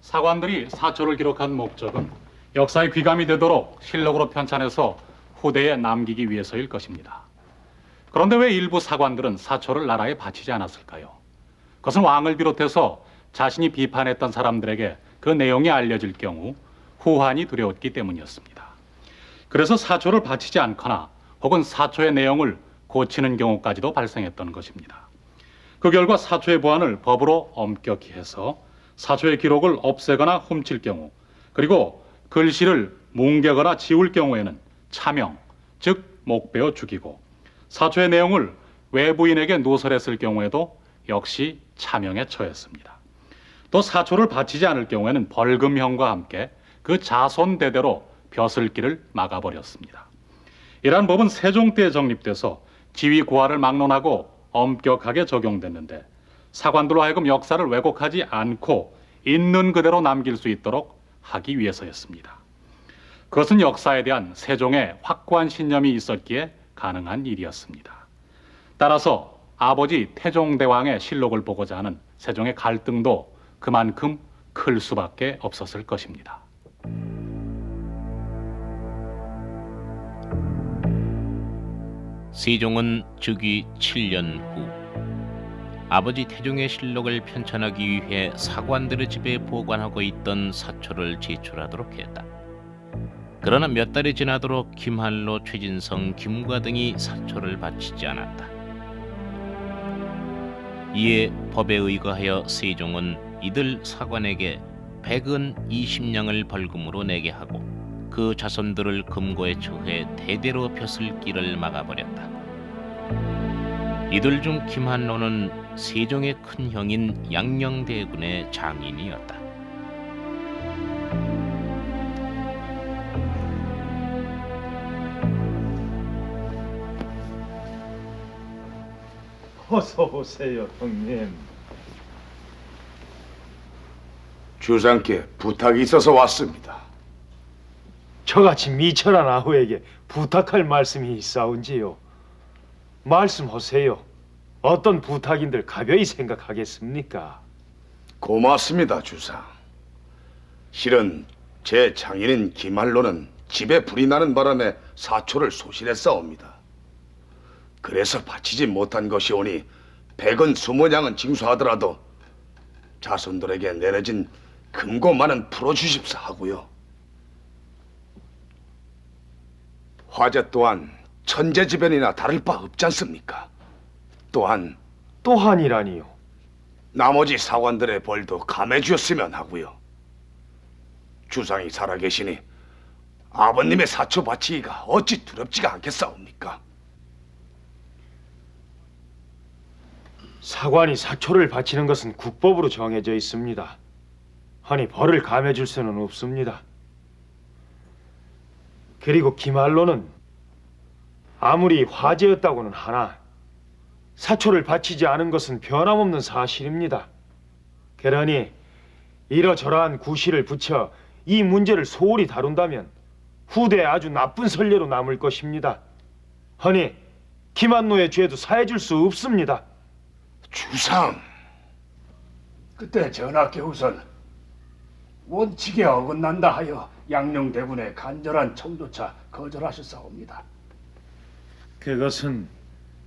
사관들이 사초를 기록한 목적은 역사에 귀감이 되도록 실록으로 편찬해서 후대에 남기기 위해서일 것입니다. 그런데 왜 일부 사관들은 사초를 나라에 바치지 않았을까요? 그것은 왕을 비롯해서 자신이 비판했던 사람들에게 그 내용이 알려질 경우 후환이 두려웠기 때문이었습니다. 그래서 사초를 바치지 않거나 혹은 사초의 내용을 고치는 경우까지도 발생했던 것입니다. 그 결과 사초의 보안을 법으로 엄격히 해서 사초의 기록을 없애거나 훔칠 경우, 그리고 글씨를 뭉개거나 지울 경우에는 차명, 즉 목베어 죽이고, 사초의 내용을 외부인에게 누설했을 경우에도 역시 차명에 처했습니다. 또 사초를 바치지 않을 경우에는 벌금형과 함께 그 자손 대대로 벼슬길을 막아버렸습니다. 이러한 법은 세종 때에 정립돼서 지위 고하를 막론하고 엄격하게 적용됐는데 사관들로 하여금 역사를 왜곡하지 않고 있는 그대로 남길 수 있도록 하기 위해서였습니다. 그것은 역사에 대한 세종의 확고한 신념이 있었기에 가능한 일이었습니다. 따라서 아버지 태종대왕의 실록을 보고자 하는 세종의 갈등도 그만큼 클 수밖에 없었을 것입니다. 세종은 즉위 7년 후 아버지 태종의 실록을 편찬하기 위해 사관들의 집에 보관하고 있던 사초를 제출하도록 했다. 그러나 몇 달이 지나도록 김한로, 최진성, 김과 등이 사초를 바치지 않았다. 이에 법에 의거하여 세종은 이들 사관에게 백은 20냥을 벌금으로 내게 하고 그 자손들을 금고에 처해 대대로 벼슬길을 막아버렸다. 이들 중 김한로는 세종의 큰 형인 양녕대군의 장인이었다. 어서 오세요, 형님. 주상께 부탁이 있어서 왔습니다. 저같이 미천한 아후에게 부탁할 말씀이 있사온지요. 말씀하세요. 어떤 부탁인들 가벼이 생각하겠습니까? 고맙습니다, 주상. 실은 제 장인인 기말로는 집에 불이 나는 바람에 사초를 소실했사옵니다. 그래서 바치지 못한 것이 오니 100원 20냥은 징수하더라도 자손들에게 내려진 금고만은 풀어주십사 하고요. 화재 또한 천재지변이나 다를 바 없지 않습니까? 또한이라니요? 나머지 사관들의 벌도 감해주었으면 하고요. 주상이 살아계시니 아버님의 사초 바치기가 어찌 두렵지가 않겠사옵니까? 사관이 사초를 바치는 것은 국법으로 정해져 있습니다. 하니 벌을 감해줄 수는 없습니다. 그리고 기말로는 아무리 화제였다고는 하나 사초를 바치지 않은 것은 변함없는 사실입니다. 그러니 이러저러한 구실을 붙여 이 문제를 소홀히 다룬다면 후대에 아주 나쁜 선례로 남을 것입니다. 허니 김한노의 죄도 사해줄 수 없습니다. 주상! 그때 전하께우선 원칙에 어긋난다 하여 양녕대군의 간절한 청조차 거절하셨사옵니다. 그것은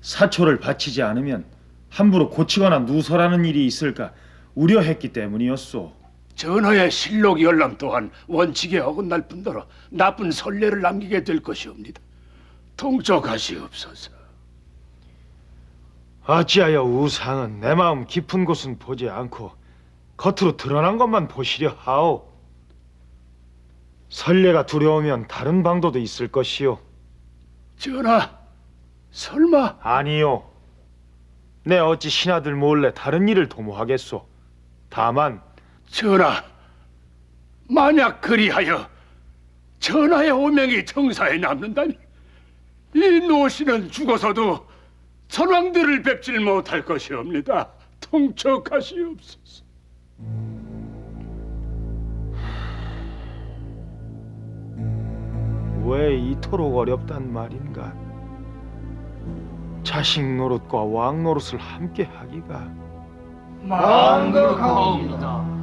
사초를 바치지 않으면 함부로 고치거나 누설하는 일이 있을까 우려했기 때문이었소. 전하의 실록 열람 또한 원칙에 어긋날 뿐더러 나쁜 선례를 남기게 될 것이옵니다. 통촉하시옵소서. 어찌하여 우상은 내 마음 깊은 곳은 보지 않고 겉으로 드러난 것만 보시려 하오. 선례가 두려우면 다른 방도도 있을 것이요. 전하, 설마... 아니요. 내 어찌 신하들 몰래 다른 일을 도모하겠소. 다만 전하, 만약 그리하여 전하의 오명이 정사에 남는다면 이 노씨는 죽어서도 선왕들을 뵙질 못할 것이옵니다. 통촉하시옵소서. 왜 이토록 어렵단 말인가? 자식 노릇과 왕 노릇을 함께 하기가 만극하옵니다.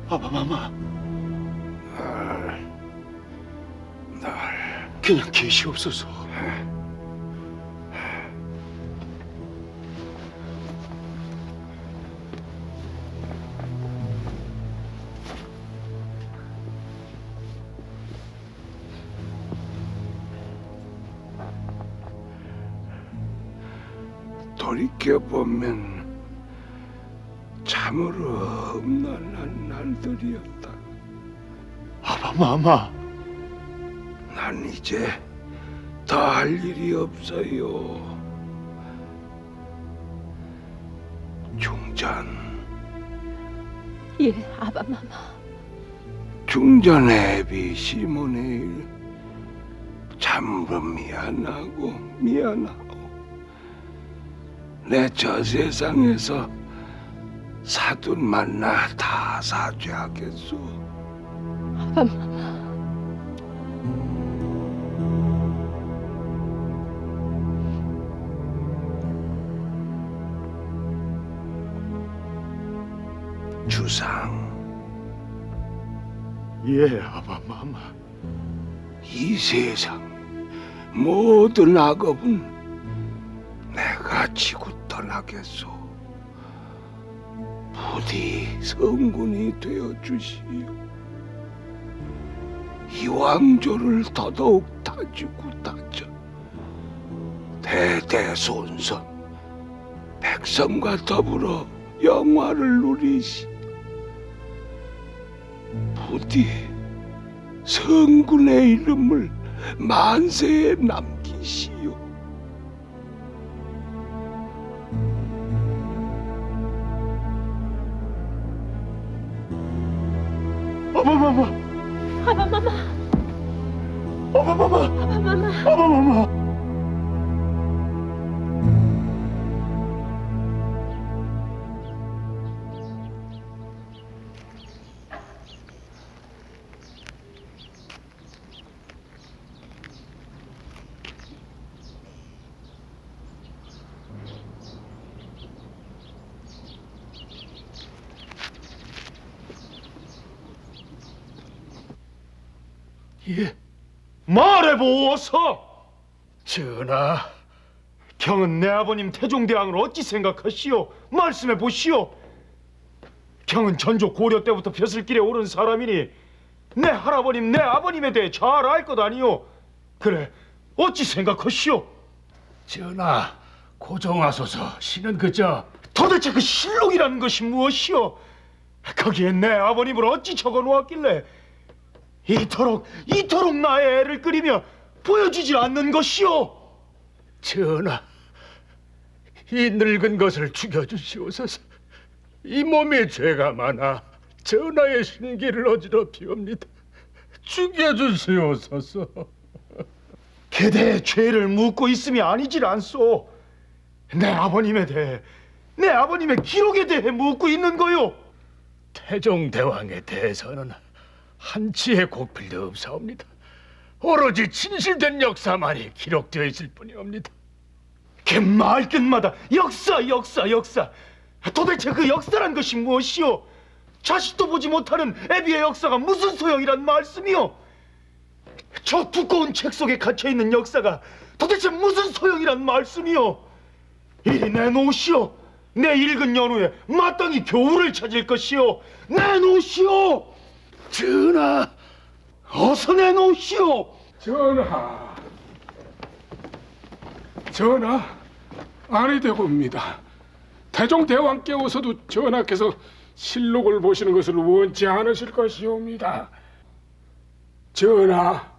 아바마마, 날 그냥 계시옵소서. 돌이켜보면 참으로 험난한 날들이었다. 아바마마, 난 이제 더 할 일이 없어요. 중전, 예, 아바마마. 중전의 애비 시몬의 일 참으로 미안하고 내 저 세상에서 사돈 만나 다 사죄하겠소. 아바마마. 주상, 예, 아바마마. 이 세상 모든 악업은 내가 지고 떠나겠소. 부디 성군이 되어 주시오. 이 왕조를 더더욱 다지고 다져 대대손손 백성과 더불어 영화를 누리시. 부디 성군의 이름을 만세에 남기시오. 아바마마. 아바마마. 예, 말해보소. 전하, 경은 내 아버님 태종대왕을 어찌 생각하시오? 말씀해 보시오. 경은 전조 고려 때부터 벼슬길에 오른 사람이니 내 할아버님, 내 아버님에 대해 잘 알 것 아니오. 그래, 어찌 생각하시오? 전하, 고정하소서. 신은 그저 도대체 그 실록이라는 것이 무엇이오? 거기에 내 아버님을 어찌 적어놓았길래 이토록 나의 애를 끓이며 보여주질 않는 것이오? 전하, 이 늙은 것을 죽여주시옵소서. 이 몸에 죄가 많아 전하의 신기를 어지럽히옵니다. 죽여주시옵소서. 그대의 죄를 묻고 있음이 아니질 않소. 내 아버님에 대해, 내 아버님의 기록에 대해 묻고 있는 거요. 태종대왕에 대해서는 한치의 고필도 없사옵니다. 오로지 진실된 역사만이 기록되어 있을 뿐이옵니다. 그 말끝마다 역사. 도대체 그 역사란 것이 무엇이오? 자식도 보지 못하는 애비의 역사가 무슨 소용이란 말씀이오? 저 두꺼운 책 속에 갇혀있는 역사가 도대체 무슨 소용이란 말씀이오? 이리 내놓으시오. 내 읽은 연후에 마땅히 교훈을 찾을 것이오. 내놓으시오. 전하, 어서 내놓으시오. 전하, 아니 되옵니다. 태종대왕께서도 전하께서 실록을 보시는 것을 원치 않으실 것이옵니다. 전하,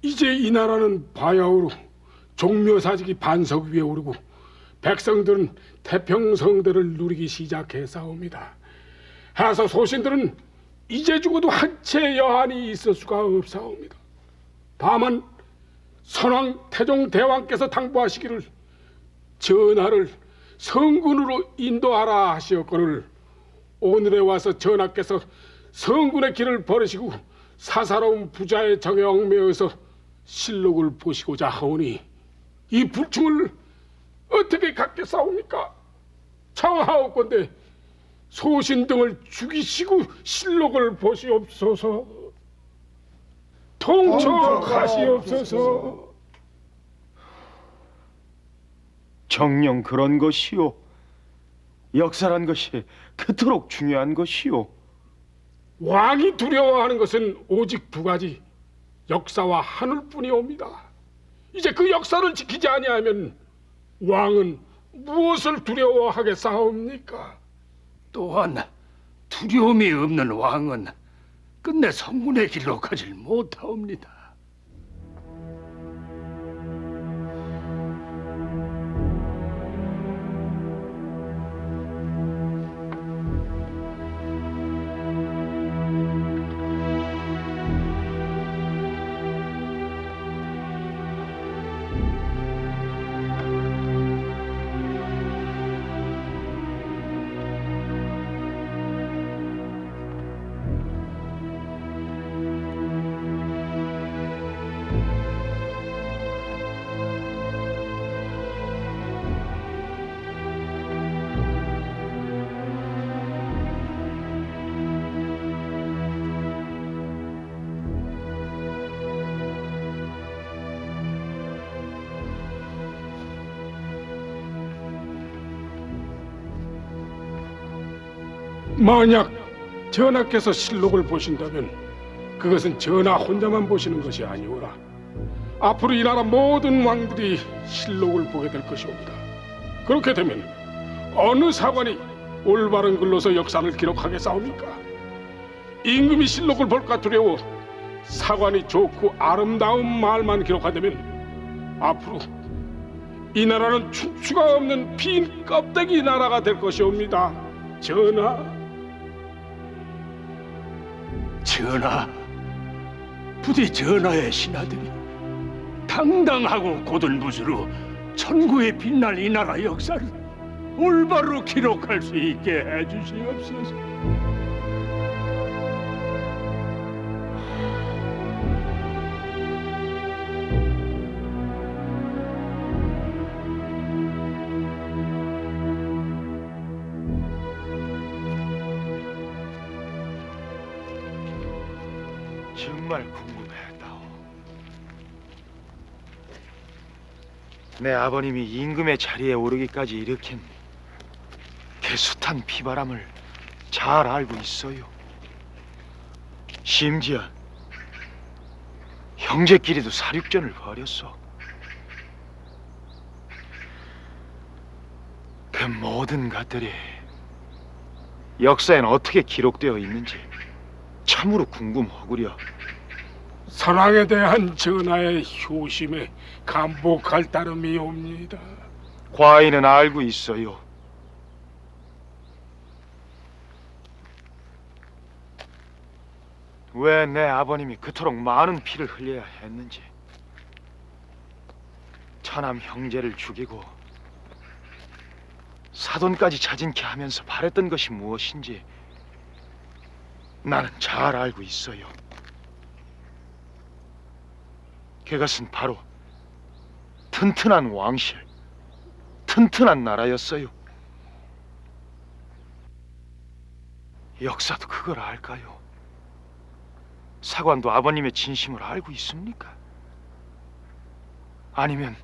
이제 이 나라는 바야흐로 종묘사직이 반석 위에 오르고 백성들은 태평성대를 누리기 시작했사옵니다. 하서 소신들은 이제 죽어도 한 채 여한이 있을 수가 없사옵니다. 다만 선왕 태종대왕께서 당부하시기를 전하를 성군으로 인도하라 하시었거늘 오늘에 와서 전하께서 성군의 길을 버리시고 사사로운 부자의 정에 얽매여서 실록을 보시고자 하오니 이 불충을 어떻게 갖겠사옵니까? 청하옵건대 소신 등을 죽이시고 실록을 보시옵소서. 통촉하시옵소서. 정녕 그런 것이오. 역사란 것이 그토록 중요한 것이오. 왕이 두려워하는 것은 오직 두 가지, 역사와 하늘뿐이옵니다. 이제 그 역사를 지키지 아니하면 왕은 무엇을 두려워하겠사옵니까? 또한 두려움이 없는 왕은 끝내 성군의 길로 가질 못하옵니다. 만약 전하께서 실록을 보신다면 그것은 전하 혼자만 보시는 것이 아니오라. 앞으로 이 나라 모든 왕들이 실록을 보게 될 것이옵니다. 그렇게 되면 어느 사관이 올바른 글로서 역사를 기록하겠사옵니까? 임금이 실록을 볼까 두려워 사관이 좋고 아름다운 말만 기록하다면 앞으로 이 나라는 춘추가 없는 빈 껍데기 나라가 될 것이옵니다. 전하. 전하, 부디 전하의 신하들이 당당하고 곧은 붓으로 천구에 빛날 이 나라 역사를 올바로 기록할 수 있게 해주시옵소서. 정말 궁금했다오. 내 아버님이 임금의 자리에 오르기까지 일으킨 그 숱한 피바람을 잘 알고 있어요. 심지어 형제끼리도 사륙전을 벌였어. 그 모든 것들이 역사엔 어떻게 기록되어 있는지 참으로 궁금하구려. 선왕에 대한 전하의 효심에 감복할 따름이옵니다. 과인은 알고 있어요. 왜 내 아버님이 그토록 많은 피를 흘려야 했는지, 처남 형제를 죽이고 사돈까지 자진케 하면서 바랬던 것이 무엇인지 나는 잘 알고 있어요. 그것은 바로 튼튼한 왕실, 튼튼한 나라였어요. 역사도 그걸 알까요? 사관도 아버님의 진심을 알고 있습니까? 아니면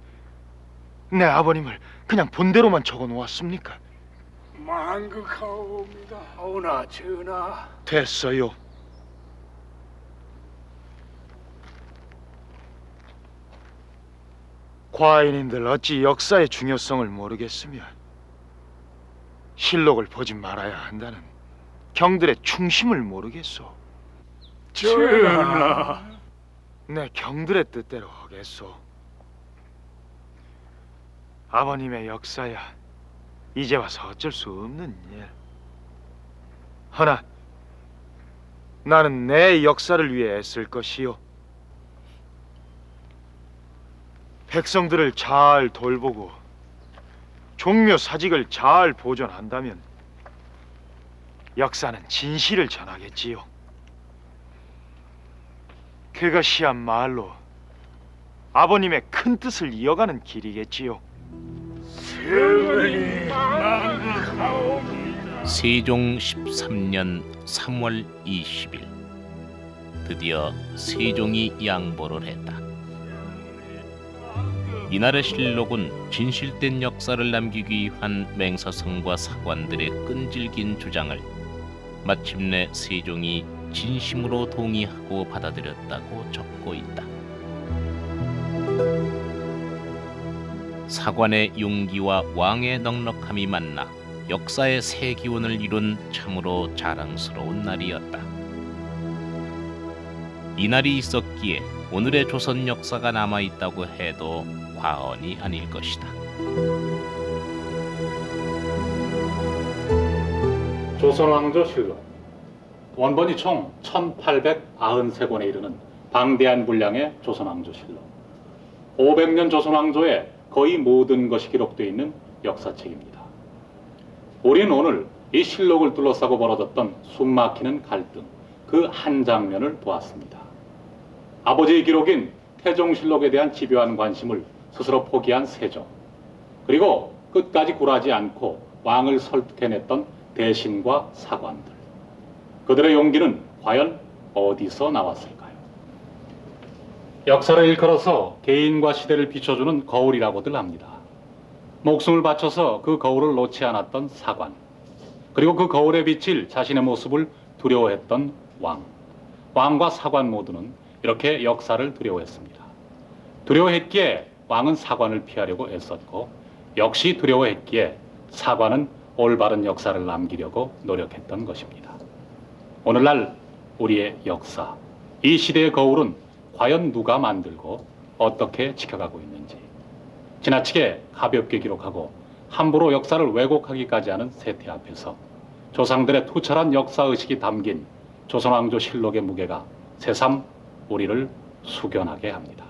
내 아버님을 그냥 본대로만 적어 놓았습니까? 만극하옵니다. 하오나 전하. 됐어요. 과인인들 어찌 역사의 중요성을 모르겠으며 실록을 보지 말아야 한다는 경들의 충심을 모르겠소. 전하. 내 경들의 뜻대로 하겠소. 아버님의 역사야 이제 와서 어쩔 수 없는 일. 허나 나는 내 역사를 위해 애쓸 것이요. 백성들을 잘 돌보고 종묘 사직을 잘 보존한다면 역사는 진실을 전하겠지요. 그것이야말로 아버님의 큰 뜻을 이어가는 길이겠지요. 세종 13년 3월 20일 드디어 세종이 양보를 했다. 이날의 실록은 진실된 역사를 남기기 위한 맹사성과 사관들의 끈질긴 주장을 마침내 세종이 진심으로 동의하고 받아들였다고 적고 있다. 사관의 용기와 왕의 넉넉함이 만나 역사의 새 기원을 이룬 참으로 자랑스러운 날이었다. 이 날이 있었기에 오늘의 조선 역사가 남아있다고 해도 과언이 아닐 것이다. 조선왕조실록 원본이 총 1893권에 이르는 방대한 분량의 조선왕조실록, 500년 조선왕조의 거의 모든 것이 기록되어 있는 역사책입니다. 우리는 오늘 이 실록을 둘러싸고 벌어졌던 숨막히는 갈등, 그 한 장면을 보았습니다. 아버지의 기록인 태종실록에 대한 집요한 관심을 스스로 포기한 세종, 그리고 끝까지 굴하지 않고 왕을 설득해냈던 대신과 사관들, 그들의 용기는 과연 어디서 나왔을까요? 역사를 일컬어서 개인과 시대를 비춰주는 거울이라고들 합니다. 목숨을 바쳐서 그 거울을 놓지 않았던 사관, 그리고 그 거울에 비칠 자신의 모습을 두려워했던 왕. 왕과 사관 모두는 이렇게 역사를 두려워했습니다. 두려워했기에 왕은 사관을 피하려고 애썼고 역시 두려워했기에 사관은 올바른 역사를 남기려고 노력했던 것입니다. 오늘날 우리의 역사, 이 시대의 거울은 과연 누가 만들고 어떻게 지켜가고 있는지 지나치게 가볍게 기록하고 함부로 역사를 왜곡하기까지 하는 세태 앞에서 조상들의 투철한 역사의식이 담긴 조선왕조실록의 무게가 새삼 우리를 숙연하게 합니다.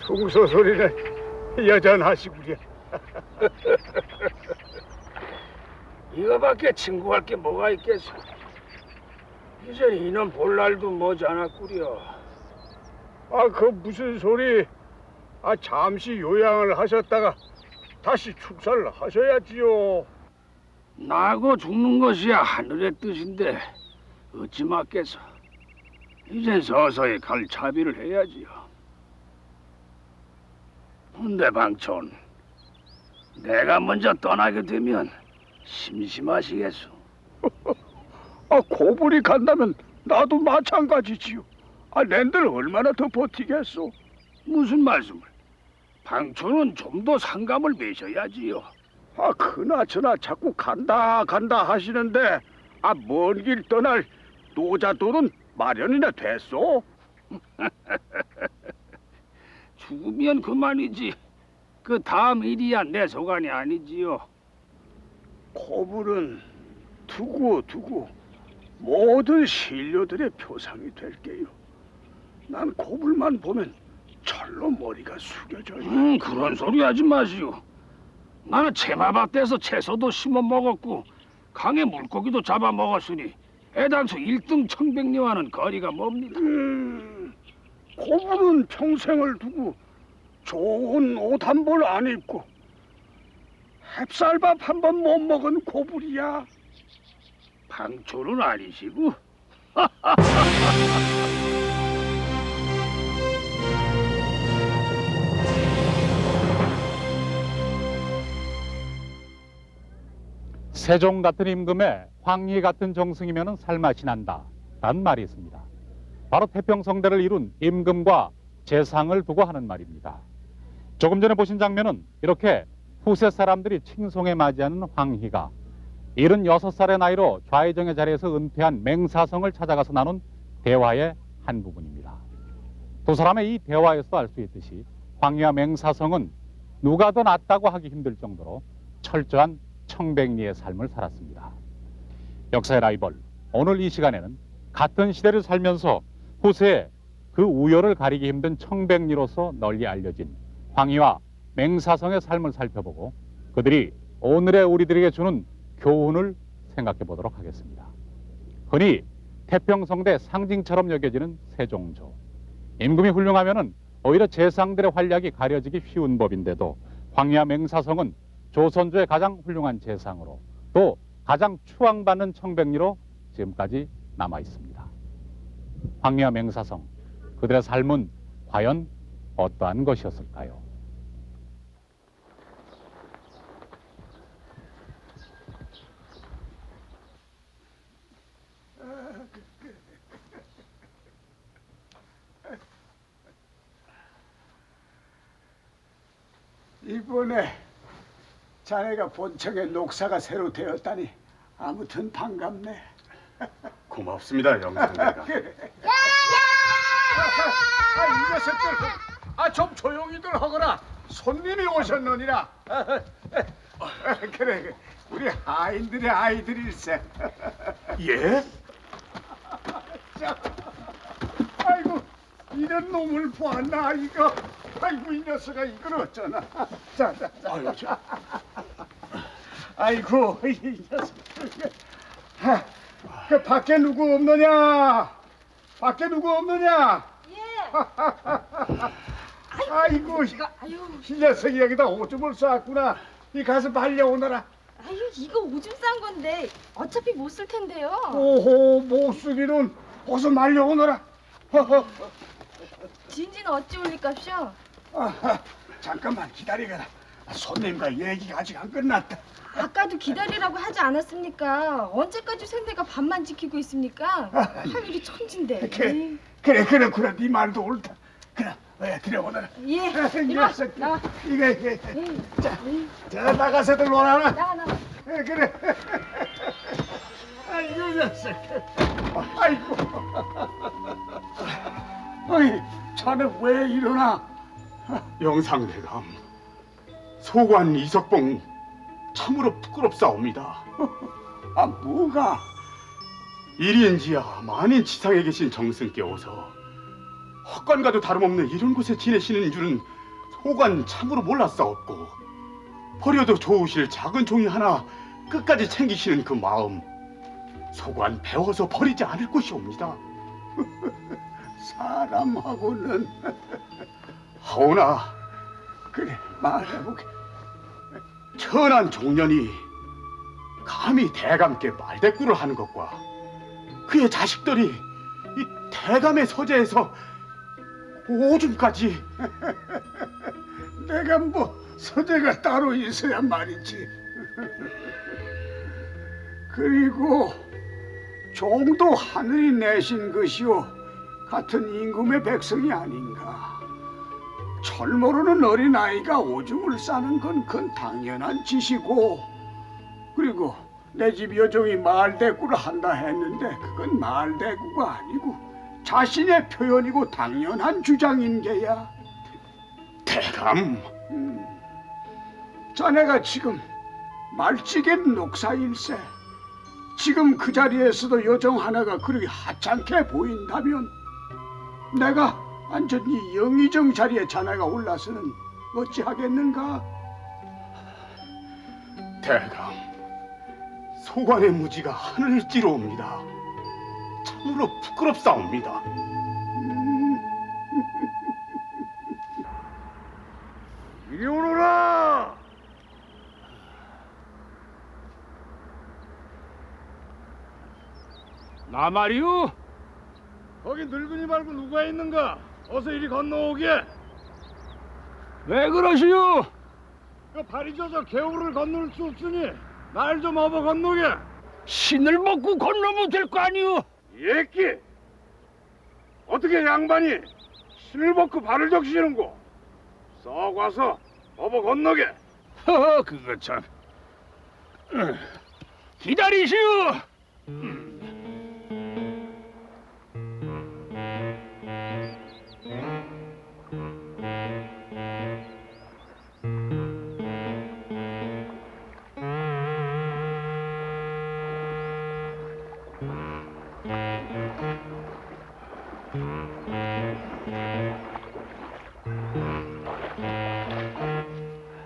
투구소 소리는 여전하시구려. 이거밖에 친구할 게 뭐가 있겠어. 이젠 이놈 볼 날도 머지않았구려. 그 무슨 소리? 잠시 요양을 하셨다가 다시 축사를 하셔야지요. 나고 죽는 것이야 하늘의 뜻인데 어찌 맞겠어. 이젠 서서히 갈 차비를 해야지요. 근데 방촌, 내가 먼저 떠나게 되면 심심하시겠소. 고분이 간다면 나도 마찬가지지요. 낸들 얼마나 더 버티겠소? 무슨 말씀을? 방촌은 좀 더 상감을 매셔야지요. 그나저나 자꾸 간다 하시는데 먼 길 떠날 노자돈은 마련이나 됐소? 죽으면 그만이지. 그 다음 일이야 내 소관이 아니지요. 고불은 두고 모든 신료들의 표상이 될게요. 난 고불만 보면 절로 머리가 숙여져요. 그런 소리 하지 마시오. 나는 채마밭에서 채소도 심어 먹었고 강에 물고기도 잡아 먹었으니 애당초 1등 청백리와는 거리가 멉니다. 고분은 평생을 두고 좋은 옷 한 벌 안 입고 햅쌀밥 한 번 못 먹은 고불이야. 방초는 아니시고. 세종 같은 임금에 황희 같은 정승이면 살맛이 난다 라는 말이 있습니다. 바로 태평성대를 이룬 임금과 재상을 두고 하는 말입니다. 조금 전에 보신 장면은 이렇게 후세 사람들이 칭송에 맞이하는 황희가 76살의 나이로 좌의정의 자리에서 은퇴한 맹사성을 찾아가서 나눈 대화의 한 부분입니다. 두 사람의 이 대화에서 알 수 있듯이 황희와 맹사성은 누가 더 낫다고 하기 힘들 정도로 철저한 청백리의 삶을 살았습니다. 역사의 라이벌, 오늘 이 시간에는 같은 시대를 살면서 후세의 그 우열을 가리기 힘든 청백리로서 널리 알려진 황희와 맹사성의 삶을 살펴보고 그들이 오늘의 우리들에게 주는 교훈을 생각해 보도록 하겠습니다. 흔히 태평성대 상징처럼 여겨지는 세종조. 임금이 훌륭하면은 오히려 재상들의 활약이 가려지기 쉬운 법인데도 황희와 맹사성은 조선조의 가장 훌륭한 재상으로 또 가장 추앙받는 청백리로 지금까지 남아 있습니다. 황희와 맹사성, 그들의 삶은 과연 어떠한 것이었을까요? 이번에 자네가 본청에 녹사가 새로 되었다니 아무튼 반갑네. 고맙습니다, 영상대가. 그래. 이 녀석들, 좀 조용히들 하거라. 손님이 오셨느니라. 그래, 우리 하인들의 아이들일세. 예? 아이고, 이런 놈을 보았나 이거. 아이고, 이 녀석아 이걸 어쩌나. 자. 아이고, 이 녀석들. 그 밖에 누구 없느냐? 밖에 누구 없느냐? 예. 아이고, 이 녀석이 여기다 오줌을 쌌구나. 이 가서 말려오너라. 아유, 이거 오줌 싼 건데 어차피 못 쓸 텐데요. 오호, 못 쓰기는 어서 말려오너라. 진지는 어찌 올릴값이요? 잠깐만 기다리거라. 손님과 얘기가 아직 안 끝났다. 아까도 기다리라고 하지 않았습니까? 언제까지 샌데가 밥만 지키고 있습니까? 할 일이 천진데. 그래 그렇구나. 네 말도 옳다. 그래 들여오너라. 예. 이 이리 와, 녀석. 나와. 이거 자 나가서들 놀아라. 나가. 그래. 아이고 녀석. 아이고. 어이 자네 왜 일어나? 영상대감, 소관 이석봉 참으로 부끄럽사옵니다. 아 뭐가? 일인지야 만인치상에 계신 정승께어서 헛간과도 다름없는 이런 곳에 지내시는 줄은 소관 참으로 몰랐사옵고, 버려도 좋으실 작은 종이 하나 끝까지 챙기시는 그 마음, 소관 배워서 버리지 않을 것이옵니다. 사람하고는 하오나 그래 말해보게. 천한 종년이 감히 대감께 말대꾸를 하는 것과 그의 자식들이 이 대감의 서재에서 오줌까지 내가 뭐 서재가 따로 있어야 말이지. 그리고 종도 하늘이 내신 것이요 같은 임금의 백성이 아닌가. 철 모르는 어린아이가 오줌을 싸는 건 그건 당연한 짓이고, 그리고 내 집 여종이 말대꾸를 한다 했는데 그건 말대꾸가 아니고 자신의 표현이고 당연한 주장인 게야. 대감, 자네가 지금 말찌개는 녹사일세. 지금 그 자리에서도 여종 하나가 그렇게 하찮게 보인다면 내가 안전히 영의정 자리에 자네가 올라서는 어찌하겠는가? 대감, 소관의 무지가 하늘을 찌르옵니다. 참으로 부끄럽사옵니다. 이리 오너라. 나 말이오? 거기 늙은이 말고 누가 있는가? 어서 이리 건너오게. 왜 그러시오? 그 발이 져서 개울을 건널 수 없으니 날 좀 업어 건너게. 신을 먹고 건너면 될 거 아니오? 예끼, 어떻게 양반이 신을 벗고 발을 적시는고? 썩 와서 업어 건너게. 그거 참. 기다리시오.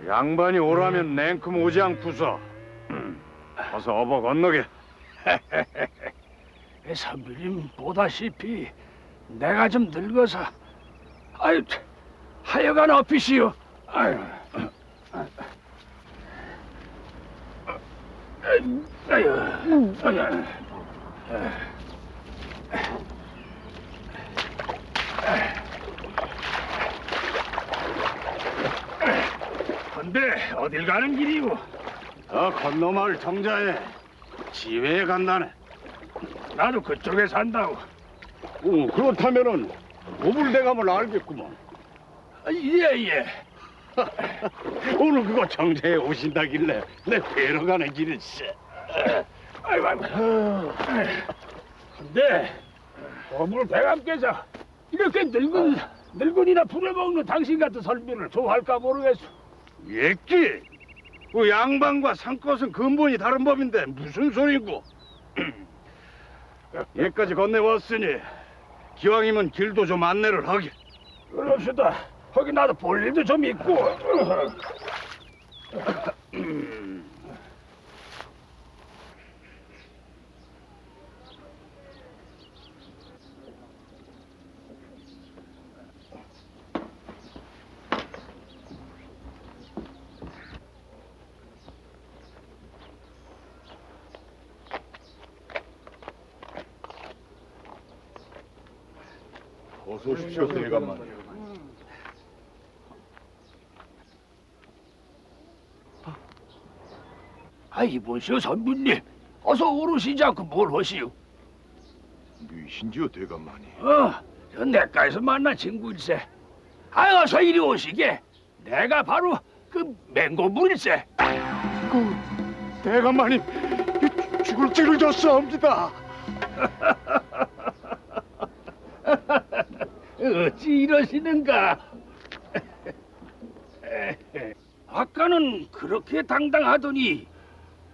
양반이 오라면 냉큼 오지 않고서 어서 업어 건너게. 선비님 보다시피 내가 좀 늙어서 아유 하여간 어피시오. 아유. 근데 어딜 가는 길이오? 건너 마을 정자에 지회에 간다네. 나도 그쪽에 산다고. 그렇다면은 오불대감을 알겠구먼. 예예. 오늘 그거 정자에 오신다길래 내 뵈러 가는 길일세. 아이고. 근데 어물 대감께서 이렇게 늙은이나 부려먹는 당신 같은 선비를 좋아할까 모르겠어. 예끼, 그 양반과 산것은 근본이 다른 법인데 무슨 소리고? 여기까지 건네왔으니 기왕이면 길도 좀 안내를 하게. 그럽시다. 거기 나도 볼 일도 좀 있고. 어서 오십시오, 대감만. 이보시오 선비님, 어서 오르시지 않고 뭘 하시오? 누이신지요, 대감만이? 저 내가에서 만난 친구일세. 어서 이리 오시게. 내가 바로 그 맹고물일세. 대감마님, 죽을 죄를 졌사옵니다. 어찌 이러시는가? 아까는 그렇게 당당하더니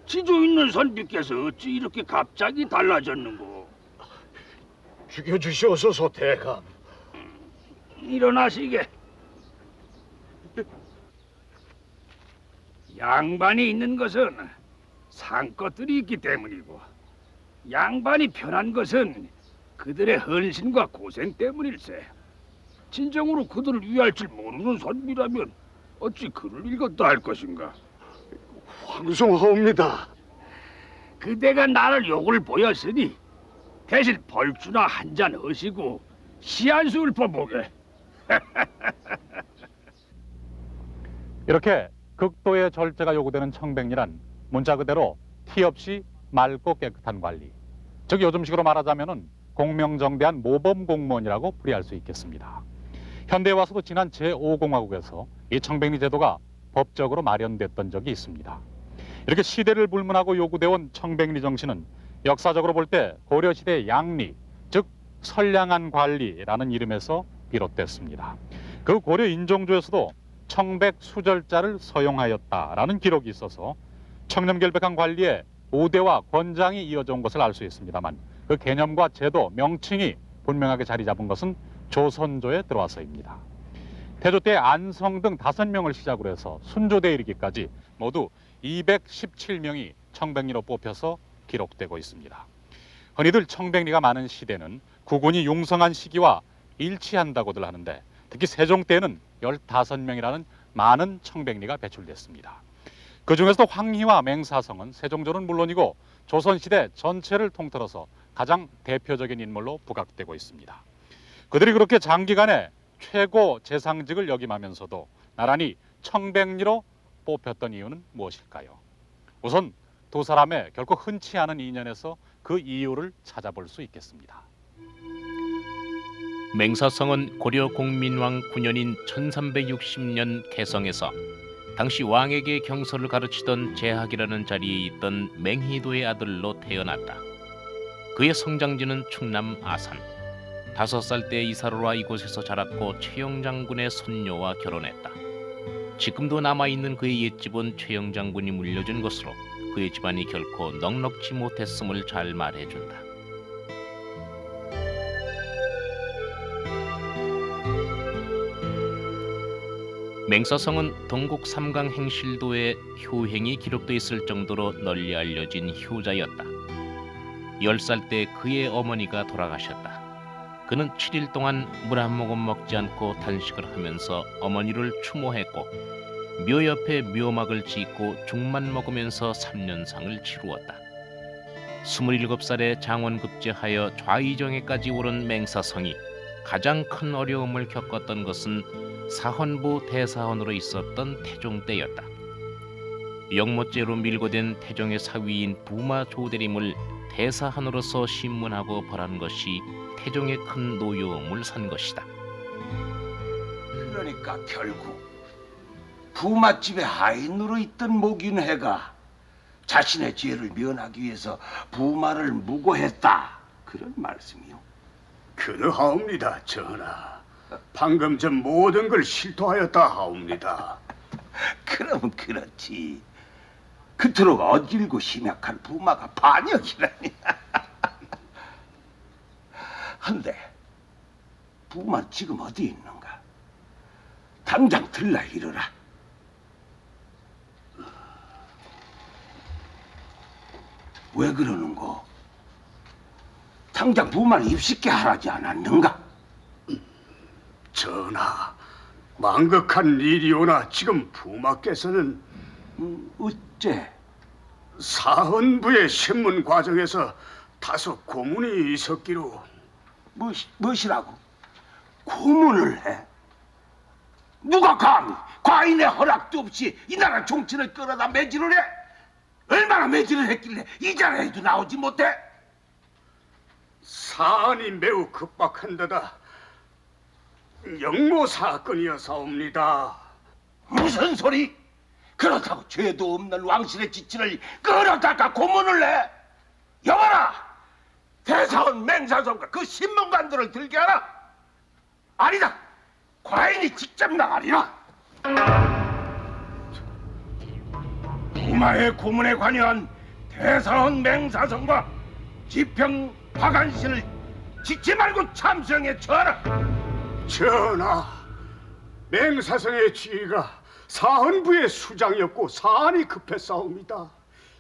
지조 있는 선비께서 어찌 이렇게 갑자기 달라졌는고? 죽여주시옵소서, 대감. 일어나시게. 양반이 있는 것은 상것들이 있기 때문이고, 양반이 편한 것은 그들의 헌신과 고생 때문일세. 진정으로 그들을 위할 줄 모르는 선비라면 어찌 글을 읽었다 할 것인가? 황송하옵니다. 그대가 나를 욕을 보였으니 대신 벌주나 한 잔 하시고 시 한 수 읊어보게. 이렇게 극도의 절제가 요구되는 청백리란 문자 그대로 티 없이 맑고 깨끗한 관리, 즉 요즘식으로 말하자면은 공명정대한 모범 공무원이라고 풀이할 수 있겠습니다. 현대에 와서도 지난 제5공화국에서 이 청백리 제도가 법적으로 마련됐던 적이 있습니다. 이렇게 시대를 불문하고 요구되어온 청백리 정신은 역사적으로 볼 때 고려시대의 양리, 즉 선량한 관리라는 이름에서 비롯됐습니다. 그 고려 인종조에서도 청백 수절자를 서용하였다라는 기록이 있어서 청렴결백한 관리에 우대와 권장이 이어져 온 것을 알 수 있습니다만, 그 개념과 제도, 명칭이 분명하게 자리 잡은 것은 조선조에 들어와서입니다. 태조 때 안성 등 5명을 시작으로 해서 순조대에 이르기까지 모두 217명이 청백리로 뽑혀서 기록되고 있습니다. 흔히들 청백리가 많은 시대는 국군이 융성한 시기와 일치한다고들 하는데, 특히 세종 때는 15명이라는 많은 청백리가 배출됐습니다. 그 중에서도 황희와 맹사성은 세종조는 물론이고 조선시대 전체를 통틀어서 가장 대표적인 인물로 부각되고 있습니다. 그들이 그렇게 장기간에 최고 재상직을 역임하면서도 나란히 청백리로 뽑혔던 이유는 무엇일까요? 우선 두 사람의 결코 흔치 않은 인연에서 그 이유를 찾아볼 수 있겠습니다. 맹사성은 고려 공민왕 9년인 1360년 개성에서 당시 왕에게 경서를 가르치던 제학이라는 자리에 있던 맹희도의 아들로 태어났다. 그의 성장지는 충남 아산. 5살 때 이사를 와 이곳에서 자랐고 최영 장군의 손녀와 결혼했다. 지금도 남아있는 그의 옛집은 최영 장군이 물려준 것으로 그의 집안이 결코 넉넉지 못했음을 잘 말해준다. 맹사성은 동국 삼강 행실도에 효행이 기록돼 있을 정도로 널리 알려진 효자였다. 10살 때 그의 어머니가 돌아가셨다. 그는 7일 동안 물 한 모금 먹지 않고 단식을 하면서 어머니를 추모했고 묘 옆에 묘막을 짓고 죽만 먹으면서 3년상을 치루었다. 27살에 장원급제하여 좌의정에까지 오른 맹사성이 가장 큰 어려움을 겪었던 것은 사헌부 대사헌으로 있었던 태종 때였다. 영모죄로 밀고된 태종의 사위인 부마 조대림을 대사헌으로서 신문하고 벌한 것이 태종의 큰 노여움을 산 것이다. 그러니까 결국 부맛집의 하인으로 있던 목윤회가 자신의 죄를 면하기 위해서 부마를 무고했다, 그런 말씀이요? 그러하옵니다, 전하. 방금 전 모든 걸 실토하였다 하옵니다. 그럼 그렇지. 그토록 어질고 심약한 부마가 반역이라니. 한데 부마 지금 어디 있는가? 당장 들라 이르라. 왜 그러는고? 당장 부마를 입식게 하라지 않았는가? 전하, 망극한 일이오나 지금 부마께서는 어째? 사헌부의 신문 과정에서 다소 고문이 있었기로. 무엇이라고? 고문을 해? 누가 감히 과인의 허락도 없이 이 나라 종친을 끌어다 매질을 해? 얼마나 매질을 했길래 이 자리에도 나오지 못해? 사안이 매우 급박한데다 영모 사건이어사옵니다. 무슨 소리? 그렇다고 죄도 없는 왕실의 지친을 끌어다가 고문을 해? 여봐라! 대사원 맹사성과 그 신문관들을 들게 하라! 아니다! 과인이 직접 나가리라! 부마의 고문에 관여한 대사원 맹사성과 지평 박안신을 지치 말고 참수형에 처하라! 전하, 맹사성의 지위가 사헌부의 수장이었고 사안이 급했사옵니다.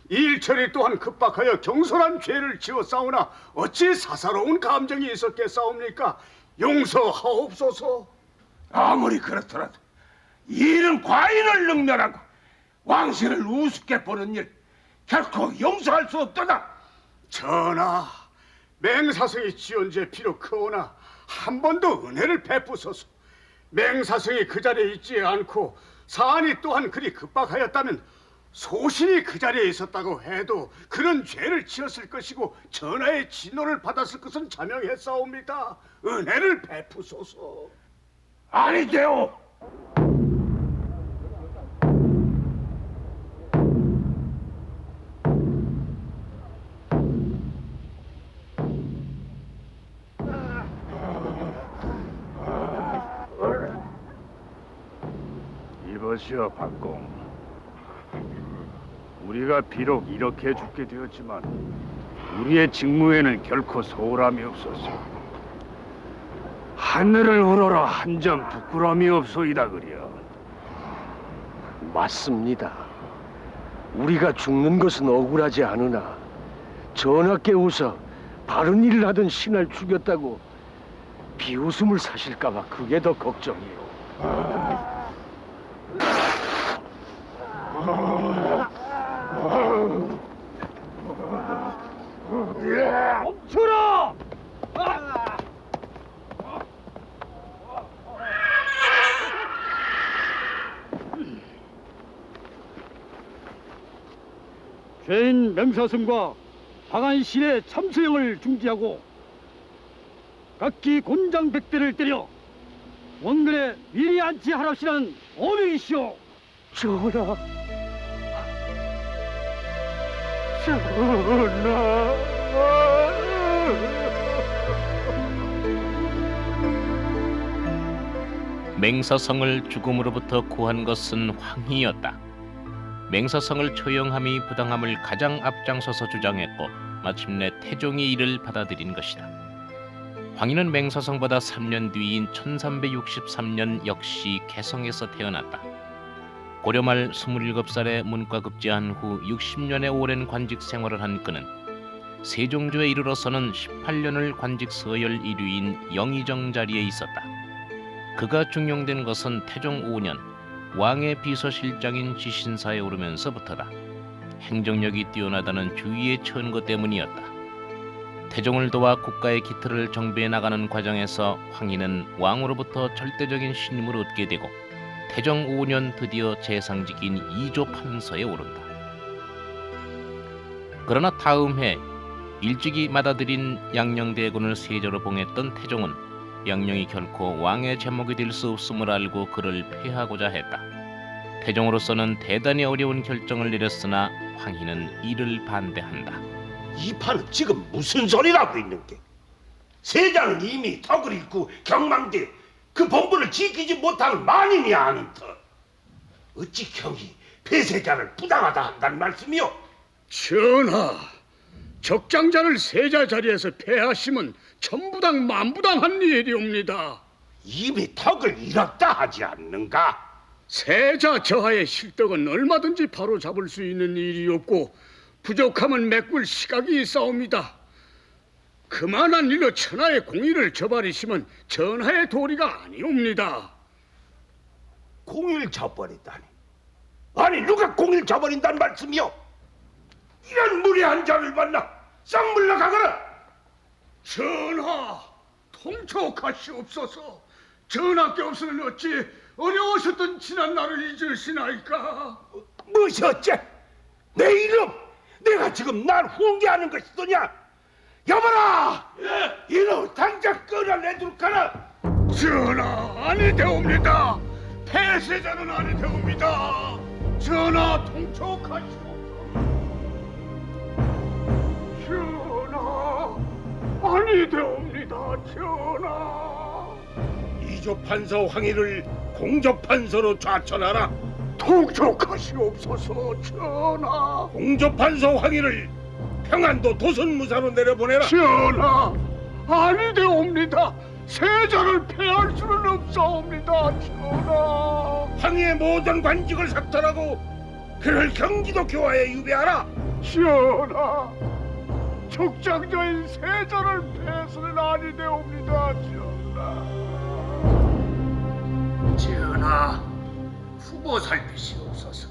일처리 또한 급박하여 경솔한 죄를 지었사오나 어찌 사사로운 감정이 있었겠사옵니까? 용서하옵소서. 아무리 그렇더라도 이 일은 과인을 능멸하고 왕실을 우습게 보는 일 결코 용서할 수 없도다. 전하, 맹사성이 지은 죄 비록 크오나 한 번도 은혜를 베푸소서. 맹사성이 그 자리에 있지 않고 사안이 또한 그리 급박하였다면 소신이 그 자리에 있었다고 해도 그런 죄를 지었을 것이고 전하의 진노를 받았을 것은 자명했사옵니다. 은혜를 베푸소서. 아니되오. 이보시오, 박공. 우리가 비록 이렇게 죽게 되었지만 우리의 직무에는 결코 소홀함이 없었어. 하늘을 우러러 한 점 부끄러움이 없소이다 그려. 맞습니다. 우리가 죽는 것은 억울하지 않으나 전하께 웃어 바른 일을 하던 신하를 죽였다고 비웃음을 사실까봐 그게 더 걱정이에요. 멈춰라! 죄인 맹사성과 박안신의 참수형을 중지하고 각기 곤장백대를 때려 원근에 미리 안치하랍시라는 어명이시오. 전하, 맹사성을 죽음으로부터 구한 것은 황희였다. 맹사성을 처형함이 부당함을 가장 앞장서서 주장했고 마침내 태종이 이를 받아들인 것이다. 황희는 맹사성보다 3년 뒤인 1363년 역시 개성에서 태어났다. 고려 말 27살에 문과급제한 후 60년의 오랜 관직 생활을 한 그는 세종조에 이르러서는 18년을 관직 서열 1위인 영의정 자리에 있었다. 그가 중용된 것은 태종 5년 왕의 비서실장인 지신사에 오르면서부터다. 행정력이 뛰어나다는 주위의 천거 때문이었다. 태종을 도와 국가의 기틀을 정비해 나가는 과정에서 황희는 왕으로부터 절대적인 신임을 얻게 되고 태종 5년 드디어 재상직인 2조 판서에 오른다. 그러나 다음 해 일찍이 받아들인 양녕대군을 세조로 봉했던 태종은 양녕이 결코 왕의 제목이 될 수 없음을 알고 그를 폐하고자 했다. 태종으로서는 대단히 어려운 결정을 내렸으나 황희는 이를 반대한다. 이 판은 지금 무슨 소리를 하고 있는 게? 세자는 이미 덕을 잃고 경망돼 그 본분을 지키지 못하는 만인이 아닌 터. 어찌 경이 폐세자를 부당하다 한다는 말씀이요? 전하, 적장자를 세자 자리에서 폐하심은 천부당 만부당한 일이옵니다. 이미 덕을 잃었다 하지 않는가? 세자 저하의 실덕은 얼마든지 바로잡을 수 있는 일이었고 부족함은 메꿀 시각이 있사옵니다. 그만한 일로 천하의 공의를 저버리시면 전하의 도리가 아니옵니다. 공의를 저버리다니. 아니 누가 공의를 저버린다는 말씀이요? 이런 무례한 자를 만나 썩 물러가거라. 전하, 통촉하시옵소서. 전하께 없으면 어찌 어려우셨던 지난 날을 잊으시나이까? 무엇이 어째? 내 이름 내가 지금 날 훈계하는 것이더냐? 여봐라! 이놈 당장 끌어내둘까라! 전하 아니되옵니다. 폐쇄자는 아니되옵니다. 전하 통촉하시옵소서. 전하 아니되옵니다. 전하 이조판서 황희를 공조판서로 좌천하라. 통촉하시옵소서. 전하 공조판서 황희를 평안도 도선무사로 내려보내라. 전하 아니되옵니다. 세자를 패할 수는 없사옵니다. 전하 황희의 모든 관직을 삭탈하고 그를 경기도 교화에 유배하라. 전하 족장자인 세자를 패서는 아니되옵니다. 전하 후보 살피시옵소서.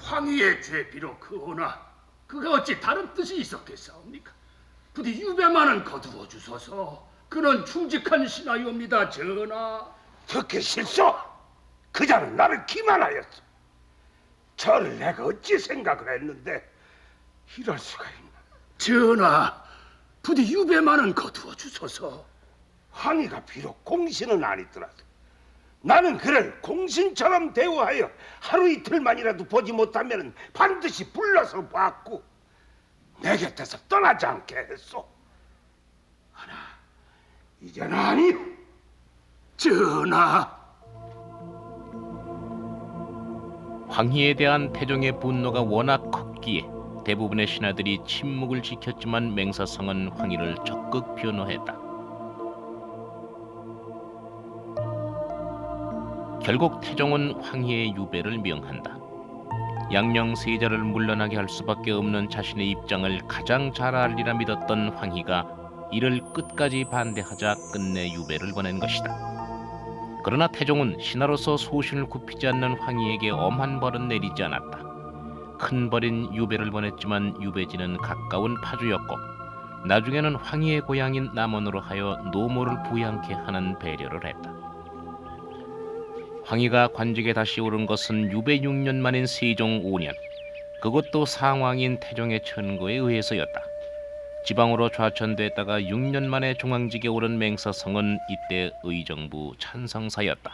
황희의 죄 비록 그오나 그가 어찌 다른 뜻이 있었겠사옵니까? 부디 유배만은 거두어 주소서. 그는 충직한 신하이옵니다. 전하 듣기 싫소. 그 자는 나를 기만하였어. 저를 내가 어찌 생각을 했는데 이럴 수가 있나. 전하 부디 유배만은 거두어 주소서. 황희가 비록 공신은 아니더라도 나는 그를 공신처럼 대우하여 하루 이틀만이라도 보지 못하면 반드시 불러서 봤고 내 곁에서 떠나지 않게 했소. 하나 이제는 아니. 전하 황희에 대한 태종의 분노가 워낙 컸기에 대부분의 신하들이 침묵을 지켰지만 맹사성은 황희를 적극 변호했다. 결국 태종은 황희의 유배를 명한다. 양령 세자를 물러나게 할 수밖에 없는 자신의 입장을 가장 잘 알리라 믿었던 황희가 이를 끝까지 반대하자 끝내 유배를 보낸 것이다. 그러나 태종은 신하로서 소신을 굽히지 않는 황희에게 엄한 벌은 내리지 않았다. 큰 벌인 유배를 보냈지만 유배지는 가까운 파주였고 나중에는 황희의 고향인 남원으로 하여 노모를 부양케 하는 배려를 했다. 황희가 관직에 다시 오른 것은 유배 6년 만인 세종 5년, 그것도 상왕인 태종의 천거에 의해서였다. 지방으로 좌천됐다가 6년 만에 중앙직에 오른 맹사성은 이때 의정부 찬성사였다.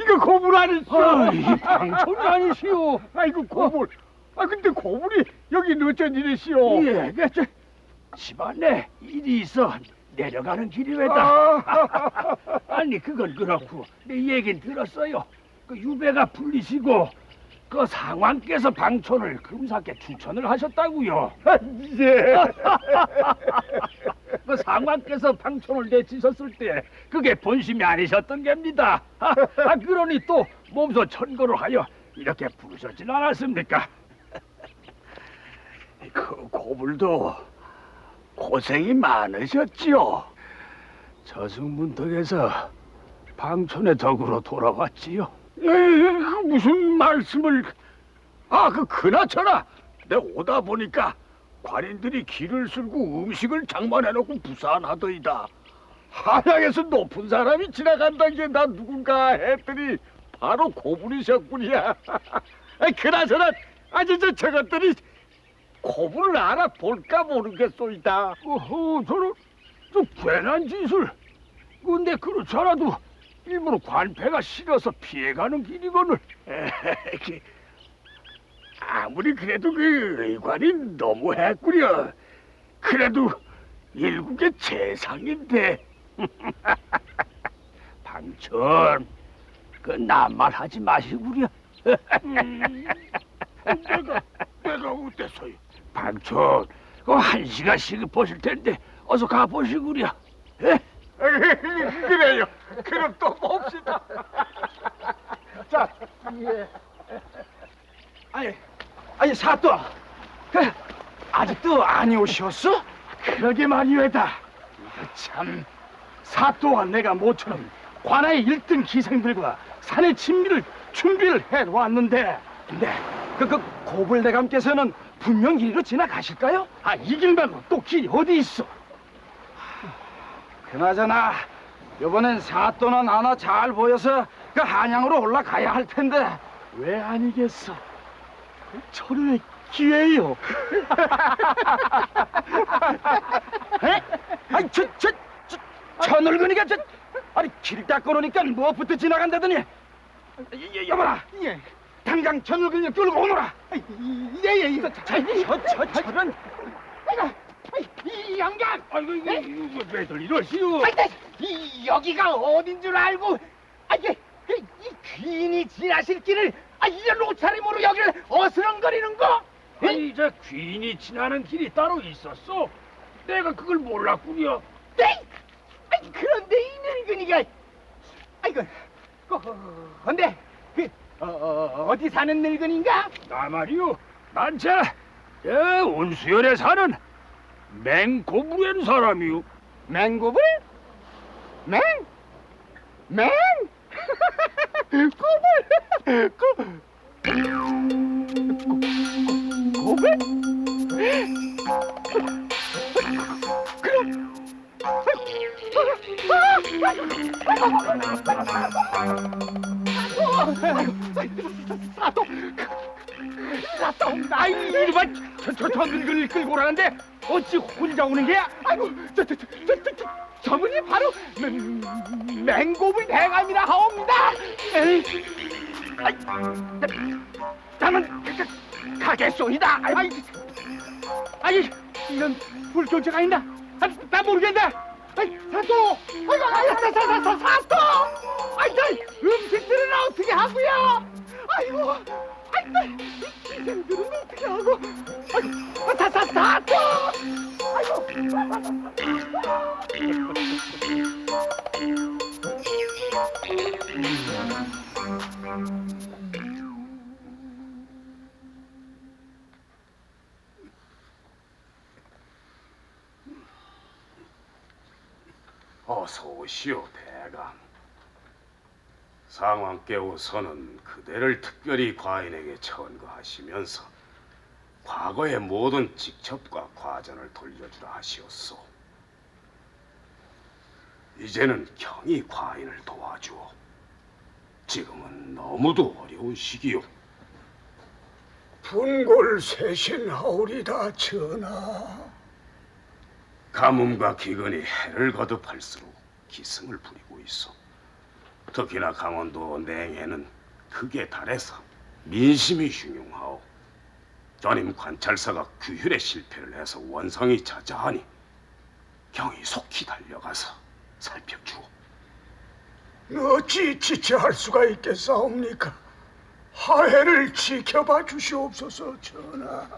이거 고물 아니시오? 이 방촌이 아니시오? 아이고 고물. 근데 고물이 여긴 어쩐 일이시오? 예, 집안에 일이 있어 내려가는 길이외다. 아니 그건 그렇고 내 얘긴 들었어요. 그 유배가 풀리시고 그 상왕께서 방촌을 금사께 추천을 하셨다고요. 예. 그 상왕께서 방촌을 내치셨을 때 그게 본심이 아니셨던 겁니다. 그러니 또 몸소 천거를 하여 이렇게 부르셨진 않았습니까? 그 고불도 고생이 많으셨지요. 저승문덕에서 방촌의 덕으로 돌아왔지요. 무슨 말씀을? 그나저나 내 오다 보니까 관인들이 길을 쓸고 음식을 장만해놓고 부산하더이다. 한양에서 높은 사람이 지나간다는 게 나 누군가 했더니 바로 고분이셨군요. 그나저나 저것들이 고분을 알아볼까 모르겠소이다. 저는 괜한 짓을. 근데 그렇지 않아도 일부러 관패가 싫어서 피해가는 길이거늘. 아무리 그래도 그 의관이 너무했구려. 그래도 일국의 재상인데. 방천, 그 남말 하지 마시구려. 내가 어때서요? 방천, 그 1시간씩 보실 텐데 어서 가보시구려. 그래요. 그럼 또 봅시다. 자, 예. 아니 사또, 아직도 안 오셨어? 그러게 말이외다. 이거 참, 사또와 내가 모처럼 관아의 1등 기생들과 산의 친미를 준비를 해왔는데. 근데 그 고불대감께서는 분명 이리로 지나가실까요? 아, 이 길만 또 길이 어디 있어? 그나저나 이번엔 사또는 하나 잘 보여서 그 한양으로 올라가야 할 텐데 왜 아니겠어? 철의 기회요. 에? 아니 저 늙은이가 아니 길 닦고 노니까 무엇부터 지나간다더니 여보라. 예. 당장 저 늙은이 끌고 오너라. 예예. 저런. 이 양반. 아이고 이거 왜들 이러시오? 여기가 어딘 줄 알고? 이 귀인이 지나실 길을 이제 로차림으로 여기를 어스렁거리는 거? 아니 저 귀인이 지나는 길이 따로 있었어? 내가 그걸 몰랐구려. 네? 그런데 이 늙은이가 근데 어디 사는 늙은인가? 나 말이요. 난 저 온수열에 사는 맹고부라는 사람이요. 맹고불? 맹? 고불? 그럼 사또 아이 이리봐 저 늙은이를 끌고 오라는데 어찌 혼자 오는 게야? 아이고 저분이 바로 맹고불 대감이라 하옵니다. 나는 가겠소이다. 아이 이런 불교체가 있나? 나 모르겠네. 사또! 사또! 저 음식들은 어떻게 하고요? 아이고, 이 기생들은 어떻게 하고? 사또! 어서 오시오, 대감. 상왕께서는 그대를 특별히 과인에게 천거하시면서 과거의 모든 직첩과 과전을 돌려주라 하시었소. 이제는 경히 과인을 도와주오. 지금은 너무도 어려운 시기요. 분골쇄신하오리다 전하. 가뭄과 기근이 해를 거듭할수록 기승을 부리고 있어. 특히나 강원도 냉해는 극에 달해서 민심이 흉흉하오. 전임 관찰사가 규율에 실패를 해서 원성이 자자하니 경이 속히 달려가서 살펴주오. 어찌 지체할 수가 있겠사옵니까? 하해를 지켜봐 주시옵소서 전하.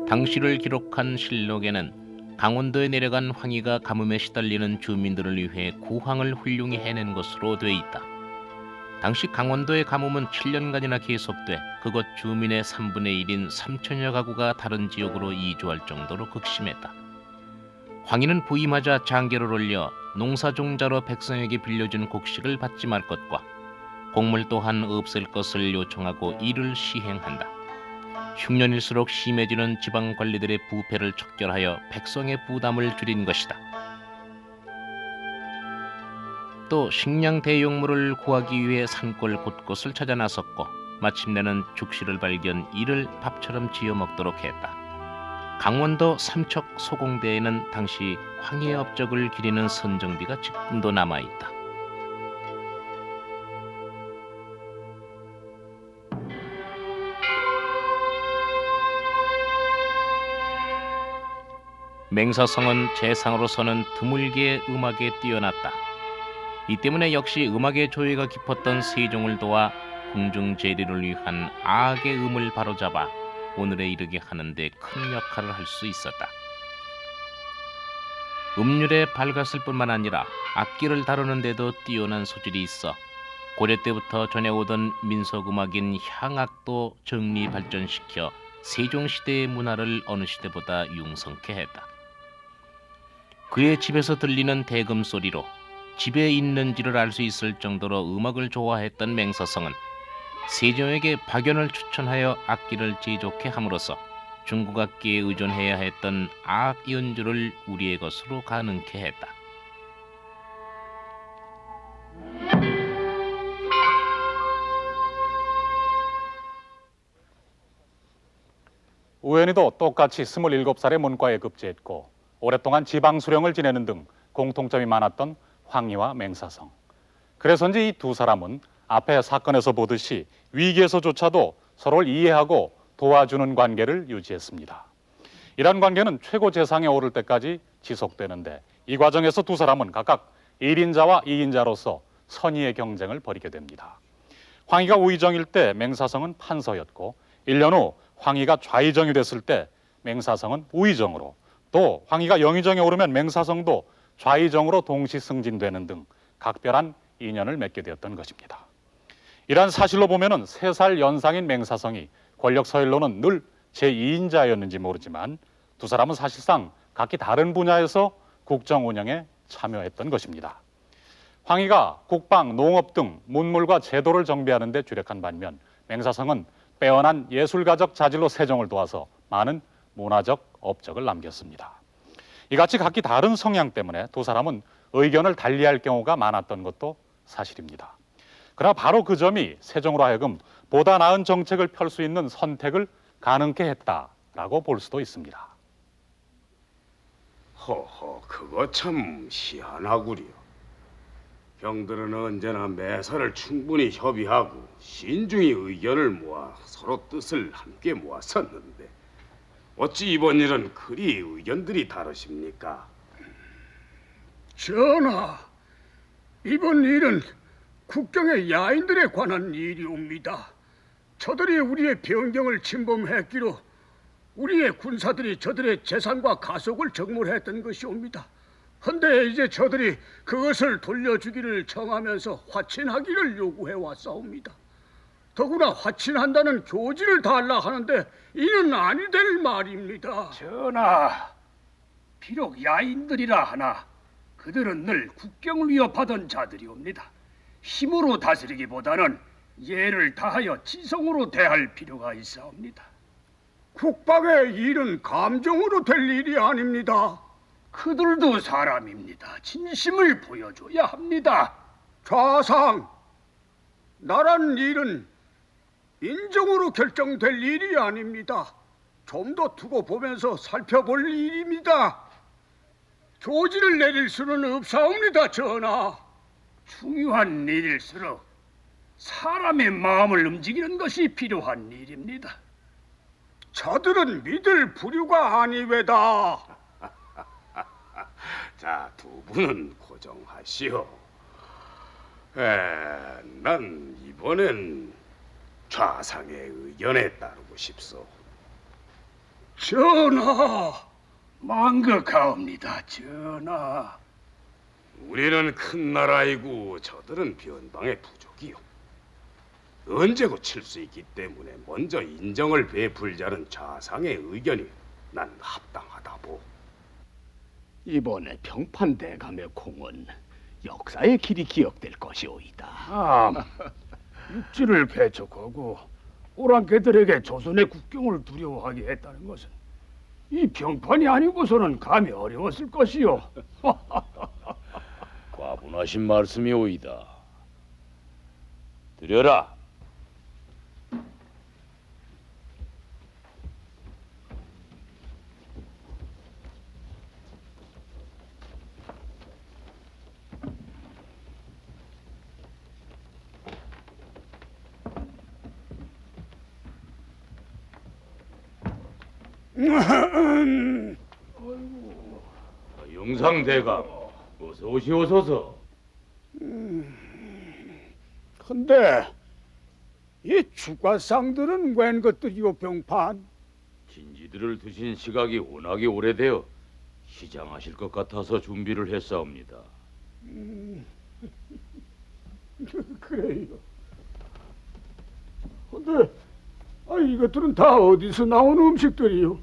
당시를 기록한 실록에는 강원도에 내려간 황희가 가뭄에 시달리는 주민들을 위해 구황을 훌륭히 해낸 것으로 돼 있다. 당시 강원도의 가뭄은 7년간이나 계속돼 그곳 주민의 3분의 1인 3천여 가구가 다른 지역으로 이주할 정도로 극심했다. 황희는 부임하자 장계를 올려 농사종자로 백성에게 빌려준 곡식을 받지 말 것과 곡물 또한 없앨 것을 요청하고 이를 시행한다. 흉년일수록 심해지는 지방관리들의 부패를 척결하여 백성의 부담을 줄인 것이다. 또 식량 대용물을 구하기 위해 산골 곳곳을 찾아 나섰고 마침내는 죽실을 발견 이를 밥처럼 지어 먹도록 했다. 강원도 삼척 소공대에는 당시 황희의 업적을 기리는 선정비가 지금도 남아있다. 맹사성은 재상으로서는 드물게 음악에 뛰어났다. 이 때문에 역시 음악의 조예가 깊었던 세종을 도와 궁중재리를 위한 악의 음을 바로잡아 오늘에 이르게 하는 데 큰 역할을 할 수 있었다. 음률에 밝았을 뿐만 아니라 악기를 다루는 데도 뛰어난 소질이 있어 고려 때부터 전해오던 민속음악인 향악도 정리 발전시켜 세종시대의 문화를 어느 시대보다 융성케 했다. 그의 집에서 들리는 대금 소리로 집에 있는지를 알 수 있을 정도로 음악을 좋아했던 맹사성은 세종에게 박연을 추천하여 악기를 제조케 함으로써 중국 악기에 의존해야 했던 악 연주를 우리의 것으로 가능케 했다. 우연히도 똑같이 27살에 문과에 급제했고 오랫동안 지방 수령을 지내는 등 공통점이 많았던 황희와 맹사성. 그래서인지 이 두 사람은 앞에 사건에서 보듯이 위기에서조차도 서로를 이해하고 도와주는 관계를 유지했습니다. 이런 관계는 최고 재상에 오를 때까지 지속되는데 이 과정에서 두 사람은 각각 1인자와 2인자로서 선의의 경쟁을 벌이게 됩니다. 황희가 우의정일 때 맹사성은 판서였고 1년 후 황희가 좌의정이 됐을 때 맹사성은 우의정으로, 또 황희가 영의정에 오르면 맹사성도 좌의정으로 동시 승진되는 등 각별한 인연을 맺게 되었던 것입니다. 이러한 사실로 보면은 3살 연상인 맹사성이 권력 서열로는 늘 제2인자였는지 모르지만 두 사람은 사실상 각기 다른 분야에서 국정 운영에 참여했던 것입니다. 황희가 국방, 농업 등 문물과 제도를 정비하는 데 주력한 반면 맹사성은 빼어난 예술가적 자질로 세종을 도와서 많은 문화적 업적을 남겼습니다. 이같이 각기 다른 성향 때문에 두 사람은 의견을 달리할 경우가 많았던 것도 사실입니다. 그러나 바로 그 점이 세종으로 하여금 보다 나은 정책을 펼 수 있는 선택을 가능케 했다라고 볼 수도 있습니다. 허허, 그거 참 희한하구려. 병들은 언제나 매사를 충분히 협의하고 신중히 의견을 모아 서로 뜻을 함께 모았었는데 어찌 이번 일은 그리 의견들이 다르십니까? 전하, 이번 일은 국경의 야인들에 관한 일이옵니다. 저들이 우리의 병경을 침범했기로 우리의 군사들이 저들의 재산과 가속을 적몰했던 것이옵니다. 헌데 이제 저들이 그것을 돌려주기를 청하면서 화친하기를 요구해 왔사옵니다. 더구나 화친한다는 교지를 달라 하는데 이는 아니 될 말입니다. 전하, 비록 야인들이라 하나 그들은 늘 국경을 위협하던 자들이옵니다. 힘으로 다스리기보다는 예를 다하여 지성으로 대할 필요가 있사옵니다. 국방의 일은 감정으로 될 일이 아닙니다. 그들도 사람입니다. 진심을 보여줘야 합니다. 좌상, 나란 일은 인정으로 결정될 일이 아닙니다. 좀 더 두고 보면서 살펴볼 일입니다. 조지를 내릴 수는 없사옵니다, 전하. 중요한 일일수록 사람의 마음을 움직이는 것이 필요한 일입니다. 저들은 믿을 부류가 아니외다. 자, 두 분은 고정하시오. 난 이번엔 좌상의 의견에 따르고 싶소. 전하, 망극하옵니다, 전하. 우리는 큰 나라이고 저들은 변방의 부족이요. 언제 고칠 수 있기 때문에 먼저 인정을 베풀자는 좌상의 의견이 난 합당하다보. 이번에 평판대감의 공은 역사의 길이 기억될 것이오이다. 육지를 배척하고 오랑캐들에게 조선의 국경을 두려워하게 했다는 것은 이 평판이 아니고서는 감이 어려웠을 것이오. 과분하신 말씀이오이다. 드려라. 영상대감, 어서 오시오소서. 근데 이 주가상들은 웬 것들이오, 병판? 진지들을 두신 시각이 워낙에 오래되어 시장하실 것 같아서 준비를 했사옵니다. 그래요. 근데 이것들은 다 어디서 나온 음식들이요?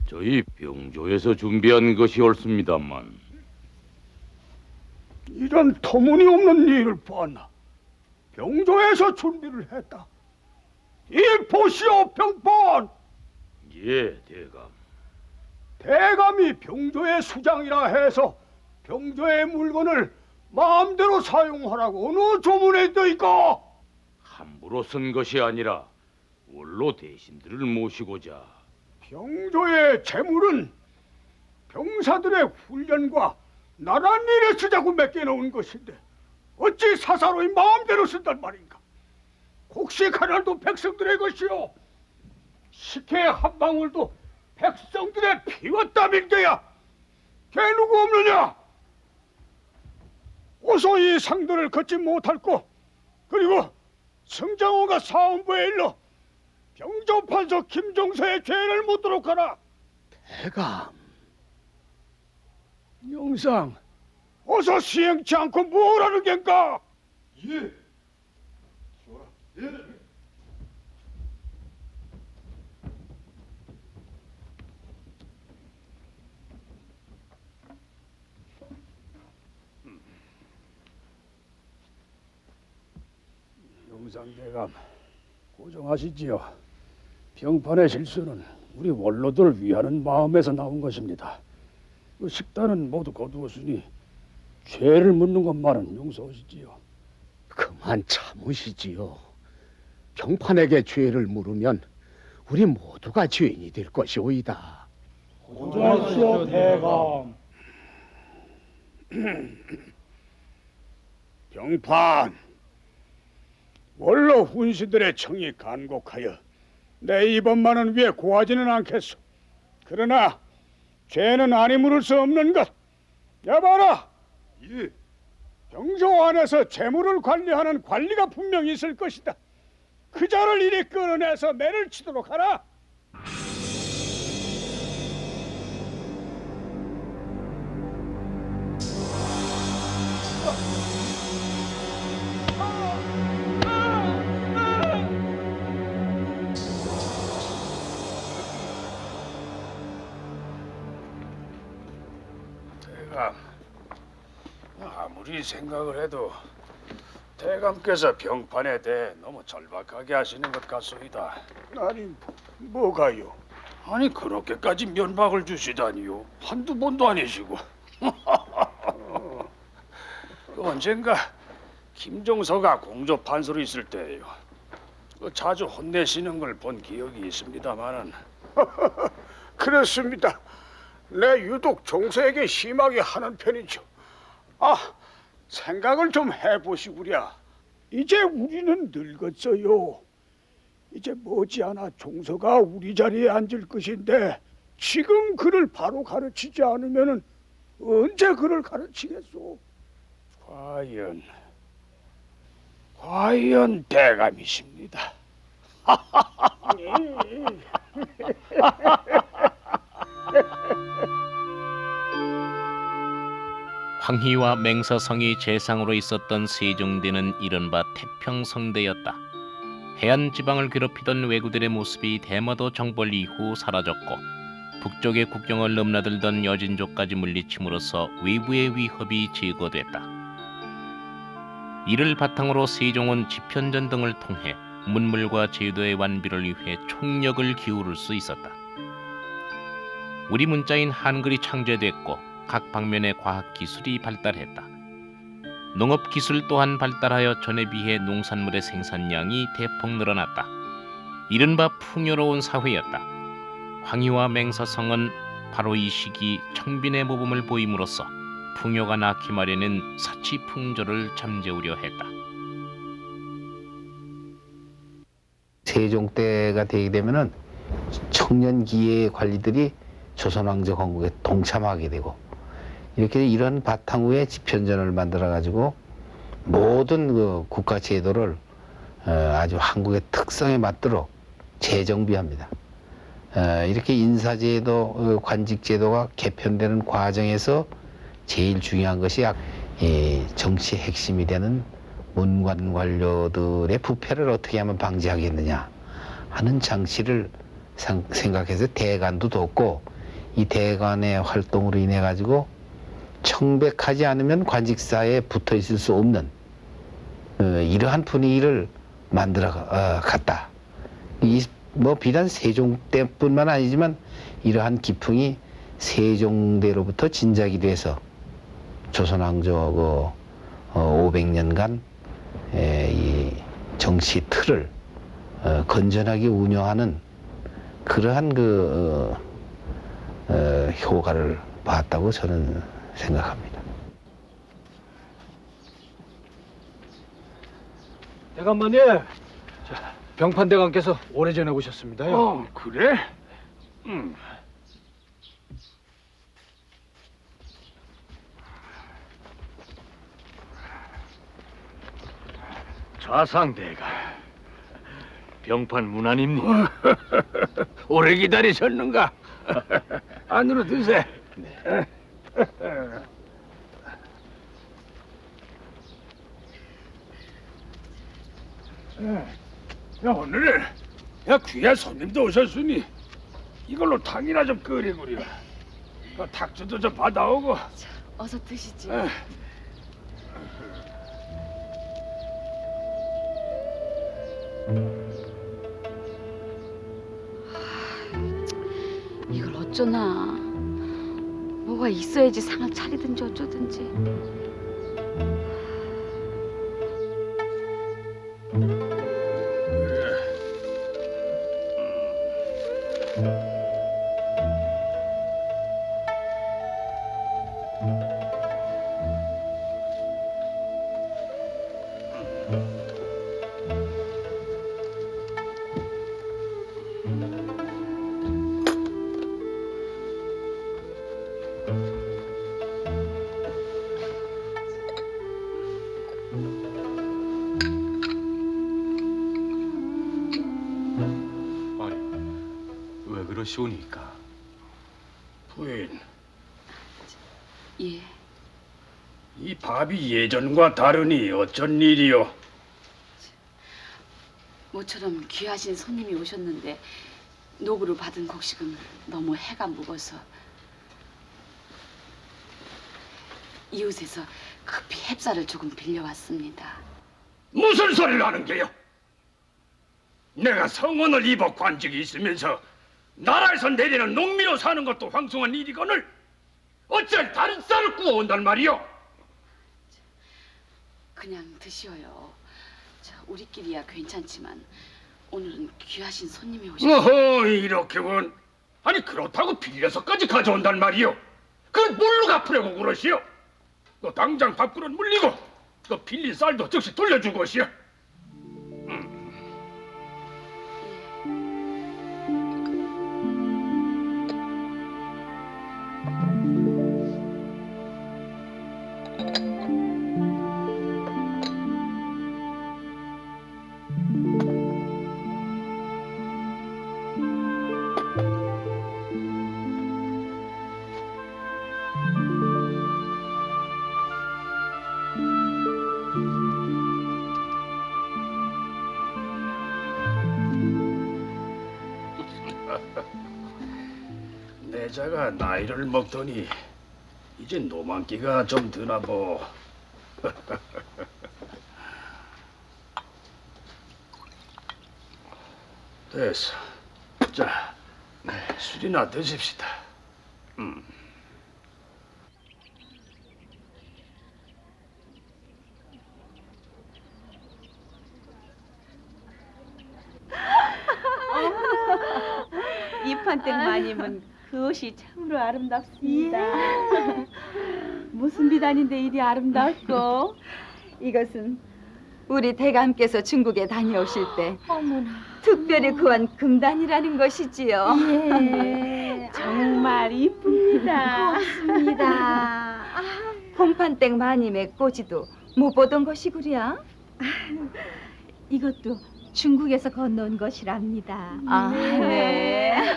저희 병조에서 준비한 것이 옳습니다만. 이런 터무니없는 일을 보았나? 병조에서 준비를 했다. 이 보시오 병판! 예, 대감. 대감이 병조의 수장이라 해서 병조의 물건을 마음대로 사용하라고 어느 조문에 떠있까? 함부로 쓴 것이 아니라 원로 대신들을 모시고자. 병조의 재물은 병사들의 훈련과 나란 일에 쓰자고 맡겨놓은 것인데 어찌 사사로이 마음대로 쓴단 말인가? 곡식 하나도 백성들의 것이요 식혜 한 방울도 백성들의 피와 땀일게야 걔 누구 없느냐? 어서 이 상도를 걷지 못할고 그리고 성장호가 사원부에 일러 병조판서 김종서의 죄를 묻도록 하라. 대감, 영상 어서 시행치 않고 뭐라는 겐가? 예. 영상대감 고정하시지요. 병판의 실수는 우리 원로들을 위하는 마음에서 나온 것입니다. 그 식단은 모두 거두었으니 죄를 묻는 것만은 용서하시지요. 그만 참으시지요. 병판에게 죄를 물으면 우리 모두가 죄인이 될 것이오이다. 고정하시오 대감. 병판, 원로 훈시들의 청이 간곡하여 내 이번만은 위에 고하지는 않겠소. 그러나 죄는 아니 물을 수 없는 것. 여봐라. 예. 병조 안에서 재물을 관리하는 관리가 분명히 있을 것이다. 그 자를 이리 끌어내서 매를 치도록 하라. 대감, 아무리 생각을 해도 대감께서 병판에 대해 너무 절박하게 하시는 것 같소이다. 아니, 뭐가요? 아니, 그렇게까지 면박을 주시다니요. 한두 번도 아니시고. 언젠가 김종서가 공조 판서로 있을 때예요. 자주 혼내시는 걸 본 기억이 있습니다만은. 그렇습니다. 내 유독 종서에게 심하게 하는 편이죠. 아, 생각을 좀 해보시구랴. 이제 우리는 늙었어요. 이제 머지않아 종서가 우리 자리에 앉을 것인데 지금 그를 바로 가르치지 않으면 언제 그를 가르치겠소? 과연 대감이십니다. 황희와 맹서성이 재상으로 있었던 세종대는 이른바 태평성대였다. 해안 지방을 괴롭히던 왜구들의 모습이 대마도 정벌 이후 사라졌고 북쪽의 국경을 넘나들던 여진족까지 물리침으로써 외부의 위협이 제거됐다. 이를 바탕으로 세종은 지편전 등을 통해 문물과 제도의 완비를 위해 총력을 기울일 수 있었다. 우리 문자인 한글이 창제됐고 각 방면의 과학 기술이 발달했다. 농업 기술 또한 발달하여 전에 비해 농산물의 생산량이 대폭 늘어났다. 이른바 풍요로운 사회였다. 황희와 맹서성은 바로 이 시기 청빈의 모범을 보임으로써 풍요가 낳기 마련인 사치풍조를 잠재우려 했다. 세종 때가 되게 되면은 청년 기의 관리들이 조선 왕조 건국에 동참하게 되고 이렇게 이런 바탕 위에 지편전을 만들어 가지고 모든 그 국가 제도를 아주 한국의 특성에 맞도록 재정비합니다. 이렇게 인사제도, 관직제도가 개편되는 과정에서 제일 중요한 것이 이 정치 핵심이 되는 문관 관료들의 부패를 어떻게 하면 방지하겠느냐 하는 장치를 생각해서 대관도 뒀고 이 대관의 활동으로 인해 가지고 청백하지 않으면 관직사에 붙어 있을 수 없는 이러한 분위기를 만들어 갔다. 뭐 비단 세종 때뿐만 아니지만 이러한 기풍이 세종대로부터 진작이 돼서 조선왕조 500년간 이 정치 틀을 건전하게 운영하는 그러한 효과를 봤다고 저는 생각합니다. 대감마님, 병판대감께서 오래전에 오셨습니다요. 그래? 좌상대가 병판 문안입니다. 오래 기다리셨는가? 안으로 드세. 야, 오늘 귀한 손님도 오셨으니 이걸로 탕이나 좀 끓이구려. 탁주도 좀 받아오고. 어서 드시지. 이걸 어쩌나. 뭐가 있어야지 상을 차리든지 어쩌든지. 왜 그러시오니까? 부인, 예. 이 밥이 예전과 다르니 어쩐 일이요? 모처럼 귀하신 손님이 오셨는데 노구로 받은 곡식은 너무 해가 묵어서 이웃에서 급히 햅쌀을 조금 빌려왔습니다. 무슨 소리를 하는 게요? 내가 성원을 입어 관직이 있으면서 나라에서 내리는 농민으로 사는 것도 황송한 일이거늘 어찌 다른 쌀을 구워온단 말이오? 그냥 드시어요. 우리끼리야 괜찮지만 오늘은 귀하신 손님이 오셨어요. 어허, 이렇게군. 아니 그렇다고 빌려서까지 가져온단 말이오? 그걸 뭘로 갚으려고 그러시오? 너 당장 밥그릇 물리고 너 빌린 쌀도 즉시 돌려주고 오시오. 내자가 나이를 먹더니 이제 노만기가 좀 드나 보. 됐어. 자, 술이나 드십시다. 이판댁 마님은 그 옷이 참으로 아름답습니다. 무슨 비단인데 이리 아름답고? 이것은 우리 대감께서 중국에 다녀오실 때 어머나. 특별히 구한 금단이라는 것이지요. 예, 정말 이쁩니다. 고맙습니다. 봄판댁 마님의 꼬지도 못 보던 것이구려. 이것도 중국에서 건너온 것이랍니다. 아, 네.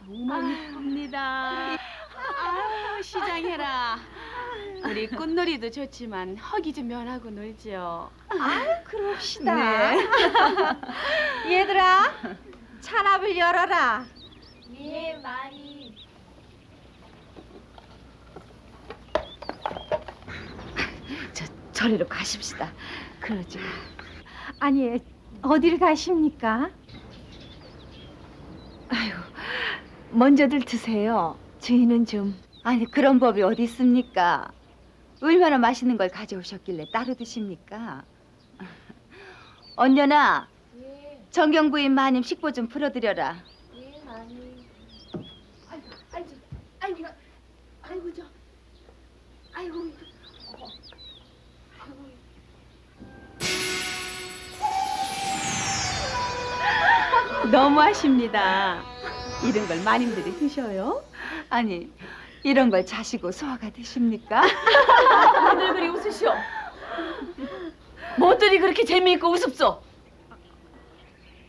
정말 이쁩니다. 아유, 시장해라. 우리 꽃놀이도 좋지만 허기 좀 면하고 놀지요. 아유, 그럽시다. 얘들아, 찬압을 열어라. 예, 많이. 저리로 가십시다. 그러지. 아니, 어딜 가십니까? 아유, 먼저들 드세요. 저희는 좀. 아니, 그런 법이 어디 있습니까? 얼마나 맛있는 걸 가져오셨길래 따로 드십니까? 언년아, 정경 부인 마님 식보 좀 풀어드려라. 너무하십니다. 이런 걸 마님들이 드셔요? 아니, 이런 걸 자시고 소화가 되십니까? 다들 그리 웃으시오. 뭐들이 그렇게 재미있고 우습소?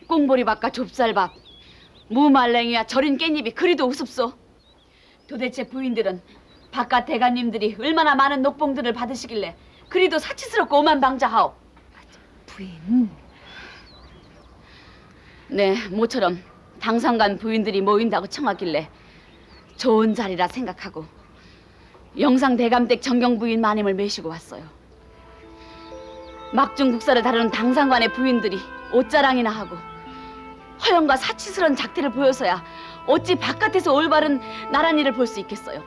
꽁보리밥과 좁쌀밥, 무말랭이와 절인 깻잎이 그리도 우습소? 도대체 부인들은 바깥 대가님들이 얼마나 많은 녹봉들을 받으시길래 그리도 사치스럽고 오만방자하오? 부인. 네, 모처럼 당상간 부인들이 모인다고 청하길래 좋은 자리라 생각하고 영상 대감댁 정경 부인 마님을 모시고 왔어요. 막중 국사를 다루는 당상관의 부인들이 옷자랑이나 하고 허영과 사치스러운 작태를 보여서야 어찌 바깥에서 올바른 나란 일을 볼 수 있겠어요.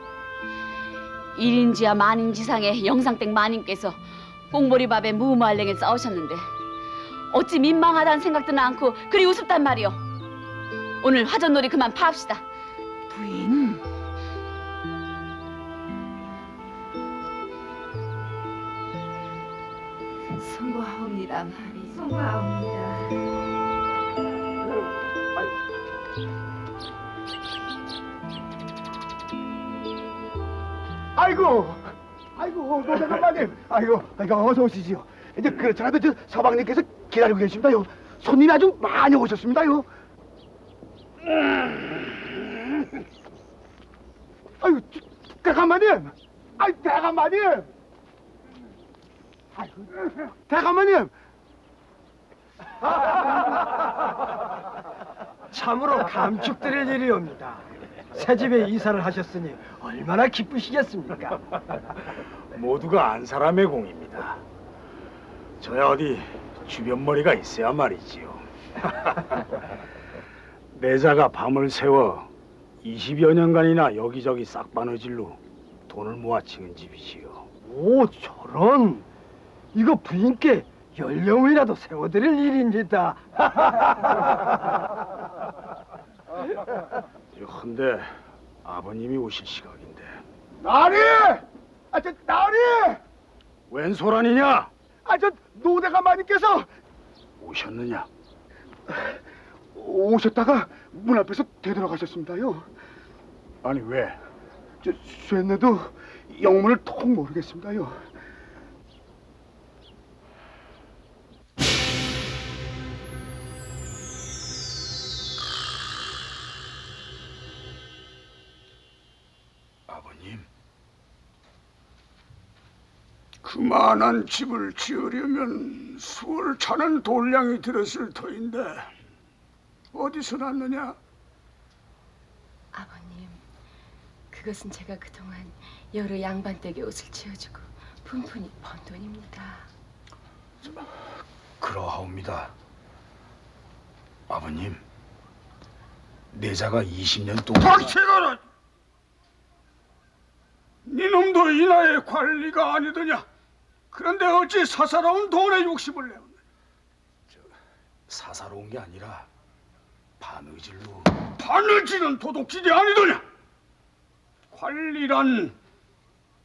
일인지와 만인지상의 영상댁 마님께서 꽁보리밥에 무말랭이를 싸우셨는데 어찌 민망하다는 생각도 않고 그리 우습단 말이오. 오늘 화전놀이 그만 파합시다. 부인. 송구하옵니다, 마님. 송구하옵니다. 아이고, 노대감마님. 아이고, 어서 오시지요. 이제 그렇잖아도 저 서방님께서 기다리고 계십니다요. 손님이 아주 많이 오셨습니다요. 아유, 대감마님. 대감마님. 아이고, 대감마님. 참으로 감축드릴 일이옵니다. 새 집에 이사를 하셨으니 얼마나 기쁘시겠습니까? 모두가 안 사람의 공입니다. 저야 어디 주변머리가 있어야 말이지요. 내자가 밤을 새워 20여 년간이나 여기저기 싹바느질로 돈을 모아 치는 집이지요. 오, 저런. 이거 부인께 연령이라도 세워드릴 일입니다. 근데 아버님이 오실 시각인데. 나으리! 나으리! 웬 소란이냐? 저 노대감마님께서 오셨느냐? 오셨다가 문 앞에서 되돌아가셨습니다요. 아니 왜? 쇠내도 영문을 통 모르겠습니다요. 아버님. 그만한 집을 지으려면 수월 차는 돌량이 들었을 터인데 어디서 났느냐? 아버님, 그것은 제가 그동안 여러 양반댁에 옷을 지어주고 푼푼히 번 돈입니다. 그러하옵니다. 아버님, 내자가 20년 동안 닥치거라! 니놈도 이 나라의 관리가 아니더냐? 그런데 어찌 사사로운 돈에 욕심을 내었네? 사사로운 게 아니라 바느질로. 바느질은 도둑질이 아니더냐? 관리란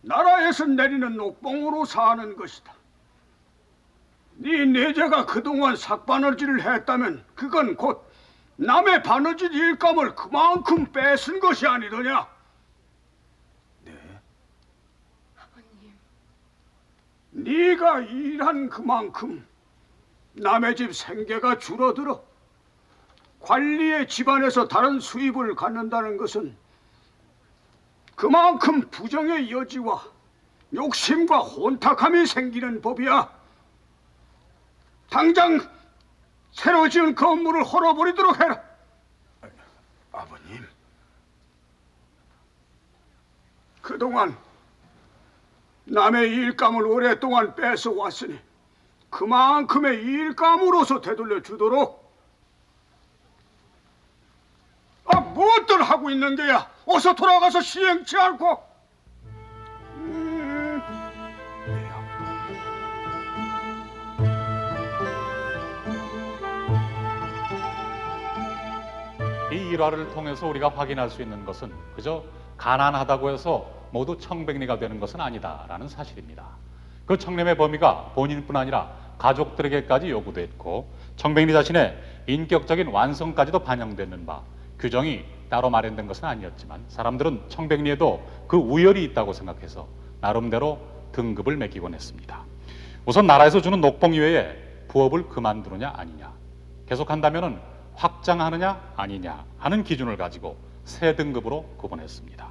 나라에서 내리는 옥봉으로 사는 것이다. 네 내자가 그동안 삭바느질을 했다면 그건 곧 남의 바느질 일감을 그만큼 뺏은 것이 아니더냐? 네가 일한 그만큼 남의 집 생계가 줄어들어 관리의 집안에서 다른 수입을 갖는다는 것은 그만큼 부정의 여지와 욕심과 혼탁함이 생기는 법이야. 당장 새로 지은 건물을 헐어버리도록 해라. 아버님. 그동안 남의 일감을 오랫동안 뺏어왔으니 그만큼의 일감으로서 되돌려 주도록. 무엇들 하고 있는 게야? 어서 돌아가서 시행치 않고. 이 일화를 통해서 우리가 확인할 수 있는 것은 그저 가난하다고 해서 모두 청백리가 되는 것은 아니다라는 사실입니다. 그 청렴의 범위가 본인뿐 아니라 가족들에게까지 요구됐고 청백리 자신의 인격적인 완성까지도 반영되는 바, 규정이 따로 마련된 것은 아니었지만 사람들은 청백리에도 그 우열이 있다고 생각해서 나름대로 등급을 매기곤 했습니다. 우선 나라에서 주는 녹봉 이외에 부업을 그만두느냐 아니냐, 계속한다면은 확장하느냐 아니냐 하는 기준을 가지고 세 등급으로 구분했습니다.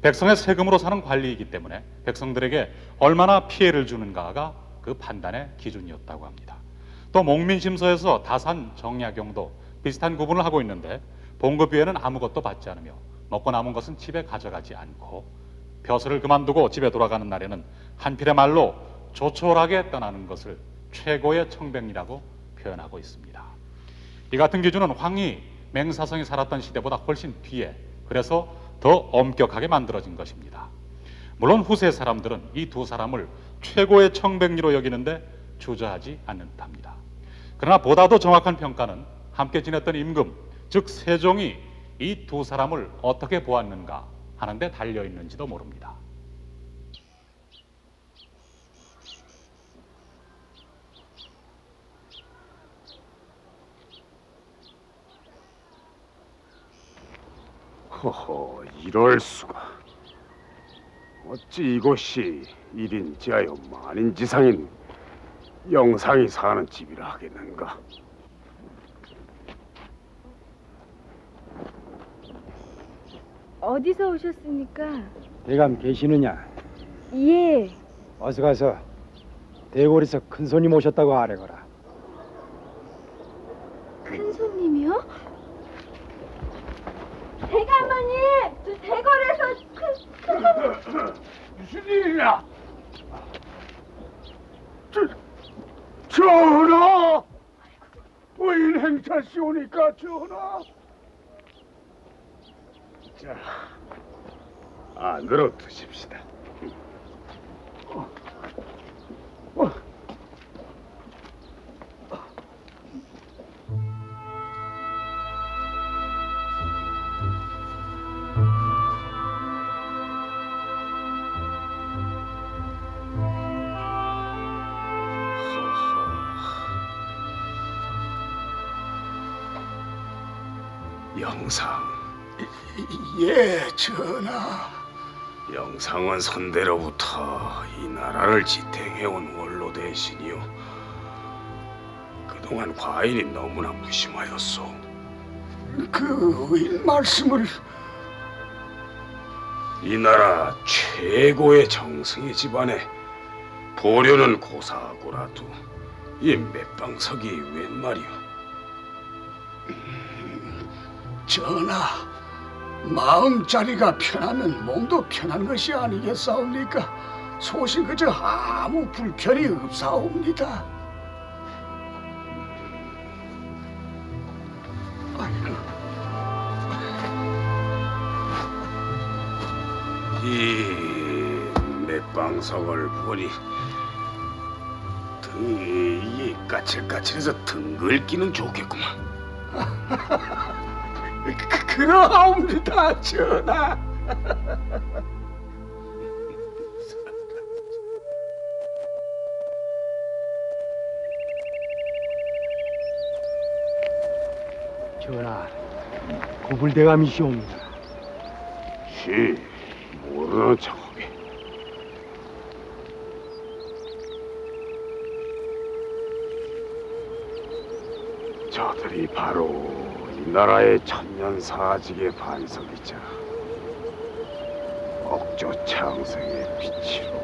백성의 세금으로 사는 관리이기 때문에 백성들에게 얼마나 피해를 주는가가 그 판단의 기준이었다고 합니다. 또 목민심서에서 다산, 정약용도 비슷한 구분을 하고 있는데 봉급 외에는 아무것도 받지 않으며 먹고 남은 것은 집에 가져가지 않고 벼슬을 그만두고 집에 돌아가는 날에는 한필의 말로 조촐하게 떠나는 것을 최고의 청백리라고 표현하고 있습니다. 이 같은 기준은 황희, 맹사성이 살았던 시대보다 훨씬 뒤에, 그래서 더 엄격하게 만들어진 것입니다. 물론 후세 사람들은 이 두 사람을 최고의 청백리로 여기는데 주저하지 않는답니다. 그러나 보다 더 정확한 평가는 함께 지냈던 임금, 즉 세종이 이 두 사람을 어떻게 보았는가 하는 데 달려 있는지도 모릅니다. 허허, 이럴 수가. 어찌 이곳이 일인지하여 만인지상인 영상이 사는 집이라 하겠는가? 어디서 오셨습니까? 대감 계시느냐? 예. 어서 가서 대궐에서 큰 손님 오셨다고 아뢰거라. 큰 손님이요? 대감마님, 저 대궐에서 큰 손님. 무슨 일이냐? 전하! 부인 행차시 오니까 전하! 자, 안으로 드십시다. 영상. 예, 전하. 영상은 선대로부터 이 나라를 지탱해온 원로 대신이요. 그동안 과인이 너무나 무심하였소. 그 의인 말씀을. 이 나라 최고의 정승의 집안에 보려는 고사하고라도 이 맷방석이 웬 말이오. 전하, 마음자리가 편하면 몸도 편한 것이 아니겠사옵니까? 소신 그저 아무 불편이 없사옵니다. 이 맷방석을 보니 등이 까칠까칠해서 등 긁기는 좋겠구만. 그러하옵니다, 전하. 전하, 고불대감이시옵니다. 시, 모르는 척하게. 저들이 바로 이 나라의 천년사직의 반석이자 억조 창생의 빛이로.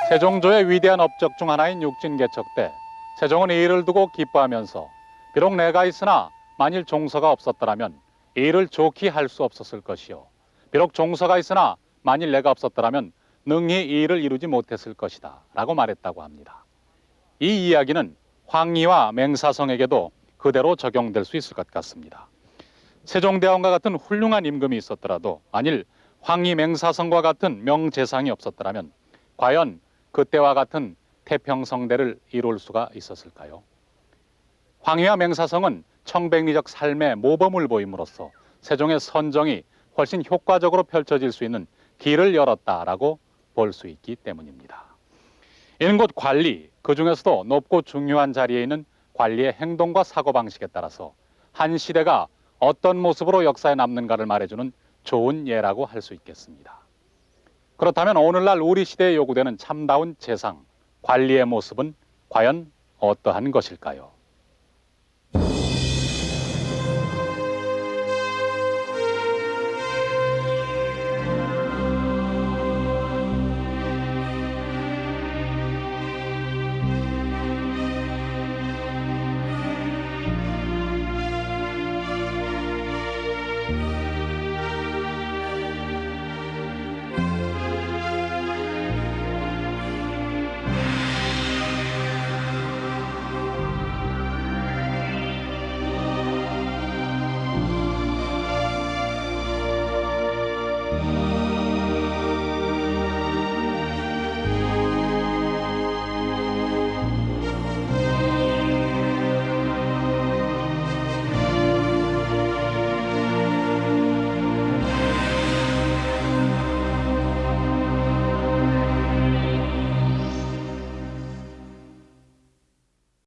세종조의 위대한 업적 중 하나인 육진개척 때 세종은 이 일을 두고 기뻐하면서 비록 내가 있으나 만일 종서가 없었더라면 이 일을 좋게 할 수 없었을 것이요. 비록 종서가 있으나 만일 내가 없었더라면 능히 이 일을 이루지 못했을 것이다 라고 말했다고 합니다. 이 이야기는 황희와 맹사성에게도 그대로 적용될 수 있을 것 같습니다. 세종대왕과 같은 훌륭한 임금이 있었더라도 만일 황희 맹사성과 같은 명재상이 없었더라면 과연 그때와 같은 태평성대를 이룰 수가 있었을까요? 황희와 맹사성은 청백리적 삶의 모범을 보임으로써 세종의 선정이 훨씬 효과적으로 펼쳐질 수 있는 길을 열었다라고 볼 수 있기 때문입니다. 이는 곧 관리, 그 중에서도 높고 중요한 자리에 있는 관리의 행동과 사고방식에 따라서 한 시대가 어떤 모습으로 역사에 남는가를 말해주는 좋은 예라고 할 수 있겠습니다. 그렇다면 오늘날 우리 시대에 요구되는 참다운 재상, 관리의 모습은 과연 어떠한 것일까요?